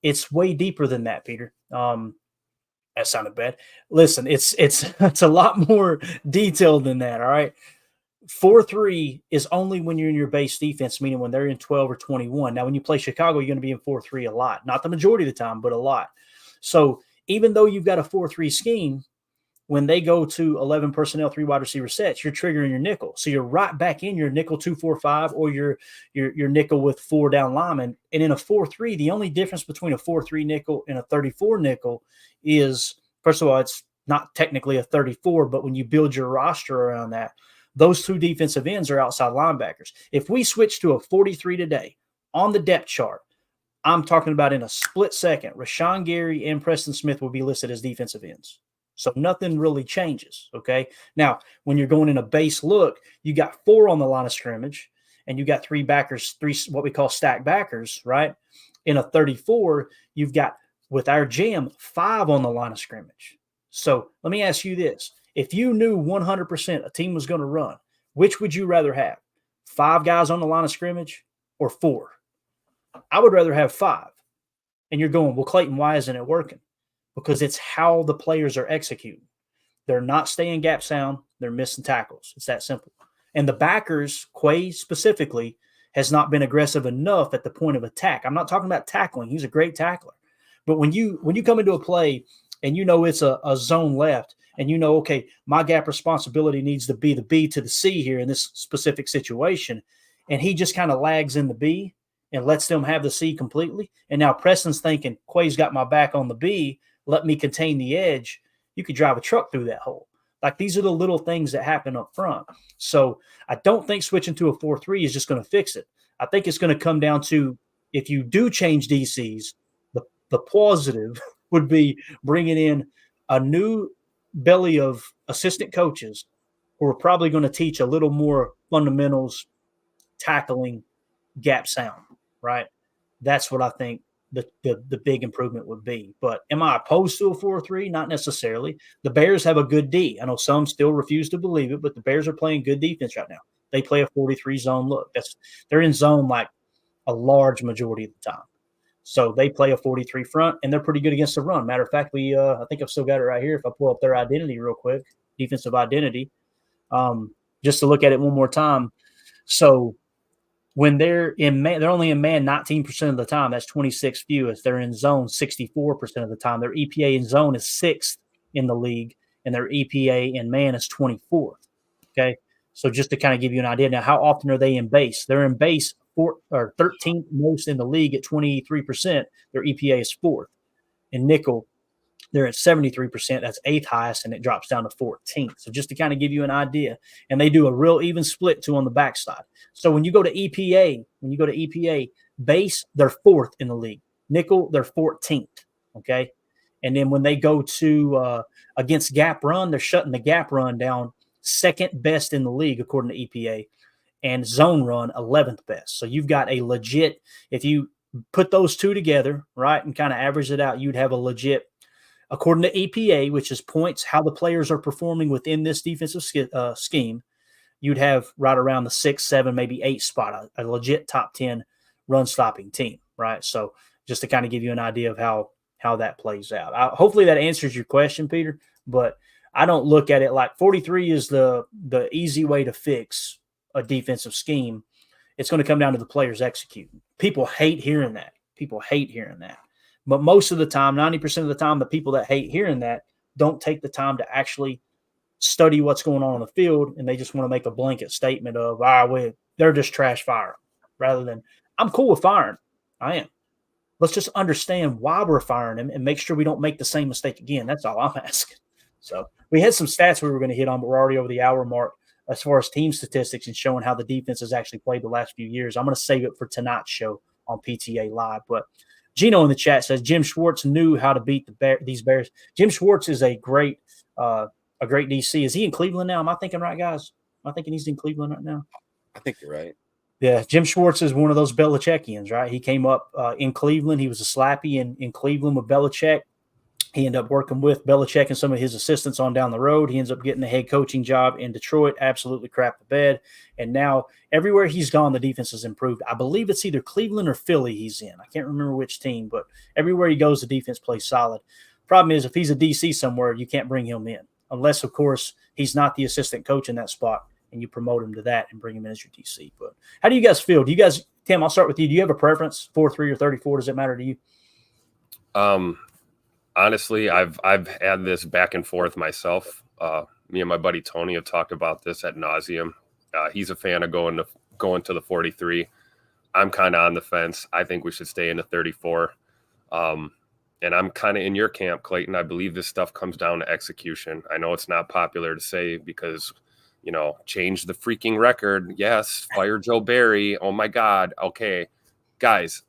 It's way deeper than that, Peter. That sounded bad. Listen, it's a lot more detailed than that, all right? 4-3 is only when you're in your base defense, meaning when they're in 12 or 21. Now, when you play Chicago, you're going to be in 4-3 a lot. Not the majority of the time, but a lot. So even though you've got a 4-3 scheme, when they go to 11 personnel, 3 wide receiver sets, you're triggering your nickel. So you're right back in your nickel 2-4-5 or your nickel with 4 down linemen. And in a 4-3, the only difference between a 4-3 nickel and a 34 nickel is, first of all, it's not technically a 34, but when you build your roster around that, those two defensive ends are outside linebackers. If we switch to a 43 today on the depth chart, I'm talking about in a split second, Rashawn Gary and Preston Smith will be listed as defensive ends. So nothing really changes, okay? Now, when you're going in a base look, you got 4 on the line of scrimmage, and you got 3 backers, 3 what we call stack backers, right? In a 34, you've got, with our jam, 5 on the line of scrimmage. So let me ask you this. If you knew 100% a team was going to run, which would you rather have? 5 guys on the line of scrimmage or 4? I would rather have 5. And you're going, well, Clayton, why isn't it working? Because it's how the players are executing. They're not staying gap sound. They're missing tackles. It's that simple. And the backers, Quay specifically, has not been aggressive enough at the point of attack. I'm not talking about tackling. He's a great tackler. But when you come into a play and you know it's a zone left and you know, okay, my gap responsibility needs to be the B to the C here in this specific situation, and he just kind of lags in the B and lets them have the C completely, and now Preston's thinking, Quay's got my back on the B, let me contain the edge, you could drive a truck through that hole. Like, these are the little things that happen up front. So I don't think switching to a 4-3 is just going to fix it. I think it's going to come down to, if you do change DCs, the positive would be bringing in a new belly of assistant coaches who are probably going to teach a little more fundamentals, tackling, gap sound, right? That's what I think the big improvement would be. But am I opposed to a 4-3? Not necessarily. The Bears have a good D. I know some still refuse to believe it, but the Bears are playing good defense right now. They play a 43 zone look. They're in zone like a large majority of the time. So they play a 43 front, and they're pretty good against the run. Matter of fact, I think I've still got it right here. If I pull up their identity real quick, defensive identity, just to look at it one more time. So when they're in man, they're only in man 19% of the time. That's 26 fewest. They're in zone 64% of the time. Their EPA in zone is 6th in the league, and their EPA in man is 24th. Okay, so just to kind of give you an idea. Now, how often are they in base? They're in base 13th most in the league at 23%. Their EPA is 4th. In nickel, they're at 73%. That's 8th highest, and it drops down to 14th. So just to kind of give you an idea. And they do a real even split, too, on the backside. So when you go to EPA, base, they're 4th in the league. Nickel, they're 14th, okay? And then when they go to against gap run, they're shutting the gap run down 2nd best in the league, according to EPA. And zone run 11th best. So you've got a legit, if you put those two together, right, and kind of average it out, you'd have a legit, according to EPA, which is points, how the players are performing within this defensive scheme, you'd have right around the 6, 7, maybe 8 spot, a legit top 10 run stopping team, right? So just to kind of give you an idea of how that plays out. Hopefully that answers your question, Peter, but I don't look at it like 43 is the easy way to fix a defensive scheme. It's going to come down to the players executing. People hate hearing that. But most of the time, 90% of the time, the people that hate hearing that don't take the time to actually study what's going on the field, and they just want to make a blanket statement of, they're just trash firing, rather than, I'm cool with firing. I am. Let's just understand why we're firing him and make sure we don't make the same mistake again. That's all I'm asking. So we had some stats we were going to hit on, but we're already over the hour mark. As far as team statistics and showing how the defense has actually played the last few years, I'm going to save it for tonight's show on PTA Live. But Gino in the chat says Jim Schwartz knew how to beat these Bears. Jim Schwartz is a great DC. Is he in Cleveland now? Am I thinking right, guys? Am I thinking he's in Cleveland right now? I think you're right. Yeah, Jim Schwartz is one of those Belichickians, right? He came up in Cleveland. He was a slappy in Cleveland with Belichick. He ended up working with Belichick and some of his assistants on down the road. He ends up getting a head coaching job in Detroit, absolutely crapped the bed. And now everywhere he's gone, the defense has improved. I believe it's either Cleveland or Philly he's in. I can't remember which team, but everywhere he goes, the defense plays solid. Problem is, if he's a DC somewhere, you can't bring him in. Unless, of course, he's not the assistant coach in that spot and you promote him to that and bring him in as your DC. But how do you guys feel? Do you guys, Tim, I'll start with you. Do you have a preference, 4-3 or 34? Does it matter to you? Honestly, I've had this back and forth myself. Me and my buddy Tony have talked about this ad nauseum. He's a fan of going to the 43. I'm kind of on the fence. I think we should stay in the 34. And I'm kind of in your camp, Clayton. I believe this stuff comes down to execution. I know it's not popular to say because change the freaking record. Yes, fire Joe Barry. Oh my God. Okay, guys,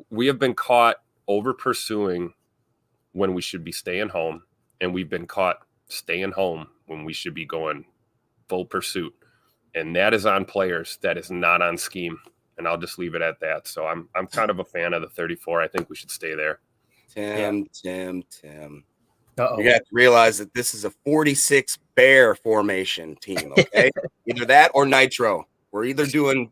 we have been caught over pursuing when we should be staying home, and we've been caught staying home when we should be going full pursuit. And that is on players. That is not on scheme. And I'll just leave it at that. So I'm kind of a fan of the 34. I think we should stay there. Tim. Uh-oh. You got to realize that this is a 46 bear formation team, okay? Either that or nitro. We're either doing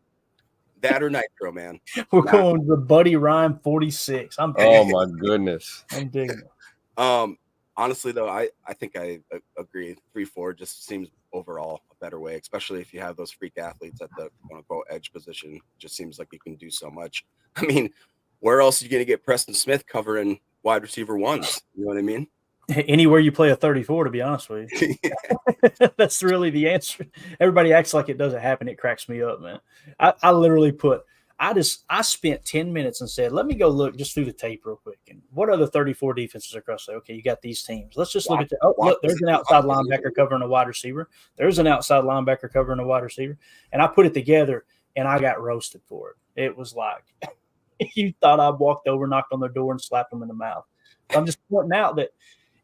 that or nitro, man. We're going the Buddy Rhyme 46. Oh my goodness. I'm digging it. Honestly, though, I think I agree. 3-4 just seems overall a better way, especially if you have those freak athletes at the quote-unquote edge position. Just seems like you can do so much. I mean, where else are you going to get Preston Smith covering wide receiver ones? You know what I mean? Anywhere you play a 34, to be honest with you. That's really the answer. Everybody acts like it doesn't happen. It cracks me up, man. I literally I spent 10 minutes and said, let me go look just through the tape real quick. And what other 34 defenses across there? Okay, you got these teams. Let's just look at look, there's an outside linebacker covering a wide receiver. There's an outside linebacker covering a wide receiver. And I put it together, and I got roasted for it. It was like, you thought I walked over, knocked on their door, and slapped them in the mouth. I'm just pointing out that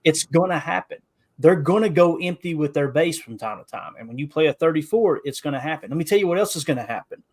it's going to happen. They're going to go empty with their base from time to time. And when you play a 34, it's going to happen. Let me tell you what else is going to happen.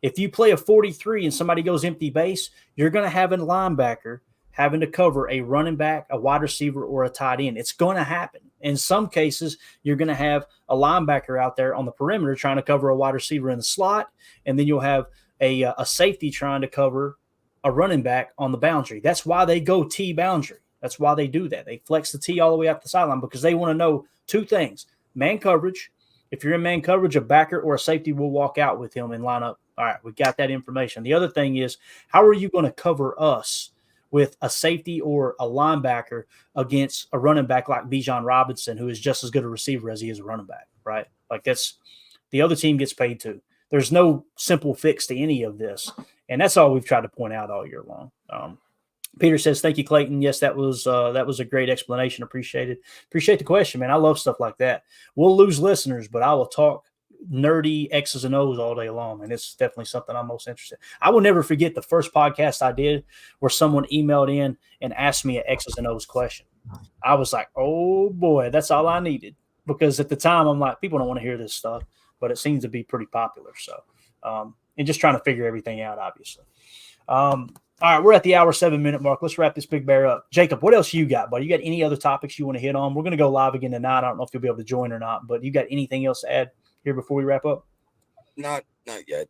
If you play a 43 and somebody goes empty base, you're going to have a linebacker having to cover a running back, a wide receiver, or a tight end. It's going to happen. In some cases, you're going to have a linebacker out there on the perimeter trying to cover a wide receiver in the slot, and then you'll have a safety trying to cover a running back on the boundary. That's why they go T boundary. That's why they do that. They flex the T all the way up the sideline because they want to know two things. Man coverage. If you're in man coverage, a backer or a safety will walk out with him and line up. All right, we got that information. The other thing is, how are you going to cover us with a safety or a linebacker against a running back like Bijan Robinson, who is just as good a receiver as he is a running back, right? Like that's the other team gets paid too. There's no simple fix to any of this. And that's all we've tried to point out all year long. Peter says, thank you, Clayton. Yes, that was a great explanation. Appreciate the question, man. I love stuff like that. We'll lose listeners, but I will talk nerdy X's and O's all day long. And it's definitely something I'm most interested in. I will never forget the first podcast I did where someone emailed in and asked me an X's and O's question. I was like, oh boy, that's all I needed. Because at the time I'm like, people don't want to hear this stuff, but it seems to be pretty popular. So, and just trying to figure everything out, obviously. All right, we're at the hour 7-minute mark. Let's wrap this big bear up. Jacob, what else you got, buddy? You got any other topics you want to hit on? We're going to go live again tonight. I don't know if you'll be able to join or not, but you got anything else to add here before we wrap up? Not yet.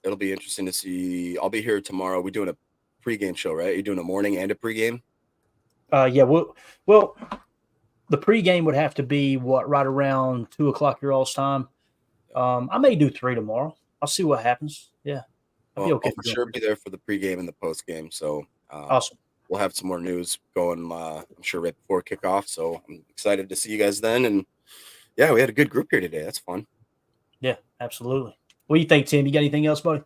It'll be interesting to see. I'll be here tomorrow. We're doing a pregame show, right? You're doing a morning and a pregame? Yeah. Well, the pregame would have to be right around 2:00 your all's time. I may do 3 tomorrow. I'll see what happens. Yeah. I'll for sure be there for the pregame and the postgame. So awesome. We'll have some more news going, I'm sure, right before kickoff. So I'm excited to see you guys then. And yeah, we had a good group here today. That's fun. Yeah, absolutely. What do you think, Tim? You got anything else, buddy?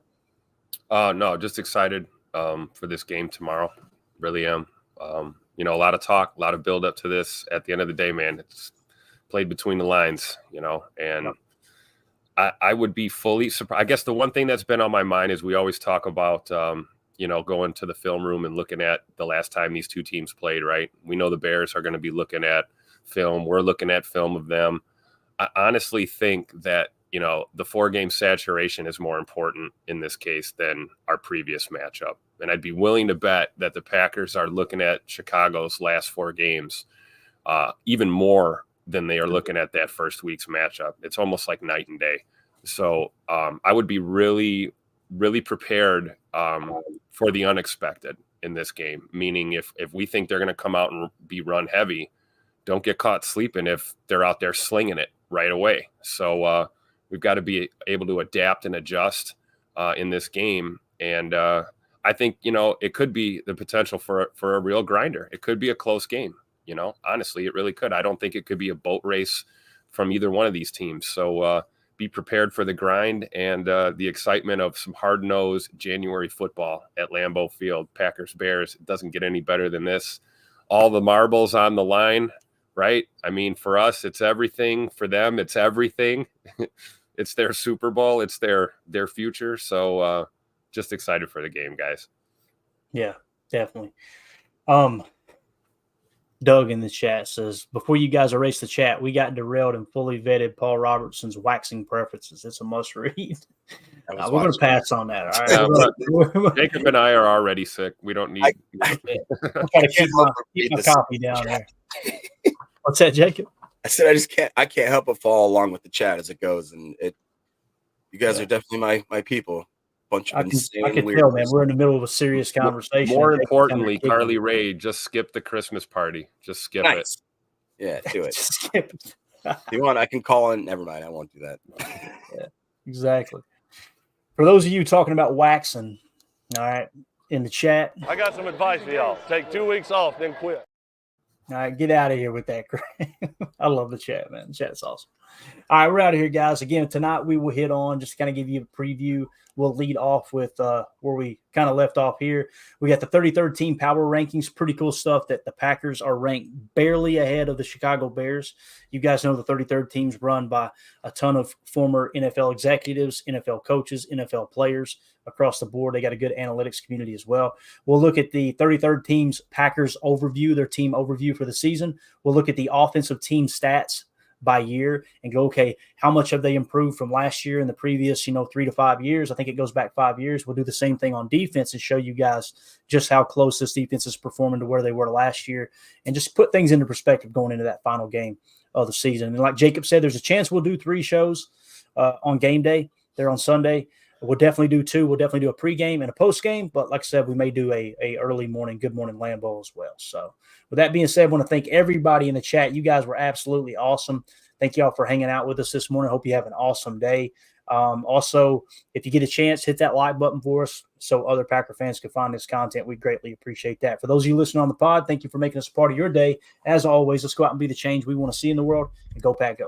No, just excited for this game tomorrow. Really am. A lot of talk, a lot of build up to this. At the end of the day, man, it's played between the lines, and I would be fully surprised. I guess the one thing that's been on my mind is we always talk about, going to the film room and looking at the last time these two teams played, right? We know the Bears are going to be looking at film. We're looking at film of them. I honestly think that, the 4-game saturation is more important in this case than our previous matchup. And I'd be willing to bet that the Packers are looking at Chicago's last 4 games even more than they are looking at that first week's matchup. It's almost like night and day. So I would be really, really prepared for the unexpected in this game, meaning if we think they're going to come out and be run heavy, don't get caught sleeping if they're out there slinging it right away. So we've got to be able to adapt and adjust in this game. And I think, it could be the potential for a real grinder. It could be a close game. Honestly, it really could. I don't think it could be a boat race from either one of these teams. So be prepared for the grind and the excitement of some hard-nosed January football at Lambeau Field. Packers, Bears, it doesn't get any better than this. All the marbles on the line. right? I mean, for us, it's everything. For them, it's everything. It's their Super Bowl. It's their future. So just excited for the game, guys. Yeah, definitely. Doug in the chat says, before you guys erase the chat, we got derailed and fully vetted Paul Robertson's waxing preferences. It's a must read. We're going to pass on that. All right. Jacob and I are already sick. We don't need. I'm trying to keep my copy down there. What's that, Jacob? I said I can't help but follow along with the chat as it goes, and you guys are definitely my people. Bunch of insane, I can weird tell, man. We're in the middle of a serious conversation. More importantly, Carly Rae, just skip the Christmas party. Just skip it. Yeah, do it. Just skip it. If you want, I can call in. Never mind, I won't do that. Yeah, exactly. For those of you talking about waxing, all right, in the chat. I got some advice for y'all. Take 2 weeks off, then quit. All right, get out of here with that. I love the chat, man. The chat's awesome. All right, we're out of here, guys. Again, tonight we will hit on, just kind of give you a preview. We'll lead off with where we kind of left off here. We got the 33rd team power rankings. Pretty cool stuff that the Packers are ranked barely ahead of the Chicago Bears. You guys know the 33rd team's run by a ton of former NFL executives, NFL coaches, NFL players across the board. They got a good analytics community as well. We'll look at the 33rd team's Packers overview, their team overview for the season. We'll look at the offensive team stats by year and go, okay, how much have they improved from last year and the previous, 3 to 5 years? I think it goes back 5 years. We'll do the same thing on defense and show you guys just how close this defense is performing to where they were last year and just put things into perspective going into that final game of the season. And like Jacob said, there's a chance we'll do 3 shows on game day. They're on Sunday. We'll definitely do 2. We'll definitely do a pregame and a postgame. But like I said, we may do a early morning, good morning Lambeau as well. So with that being said, I want to thank everybody in the chat. You guys were absolutely awesome. Thank y'all for hanging out with us this morning. Hope you have an awesome day. Also, if you get a chance, hit that like button for us so other Packer fans can find this content. We greatly appreciate that. For those of you listening on the pod, thank you for making us a part of your day. As always, let's go out and be the change we want to see in the world and go Pack Go.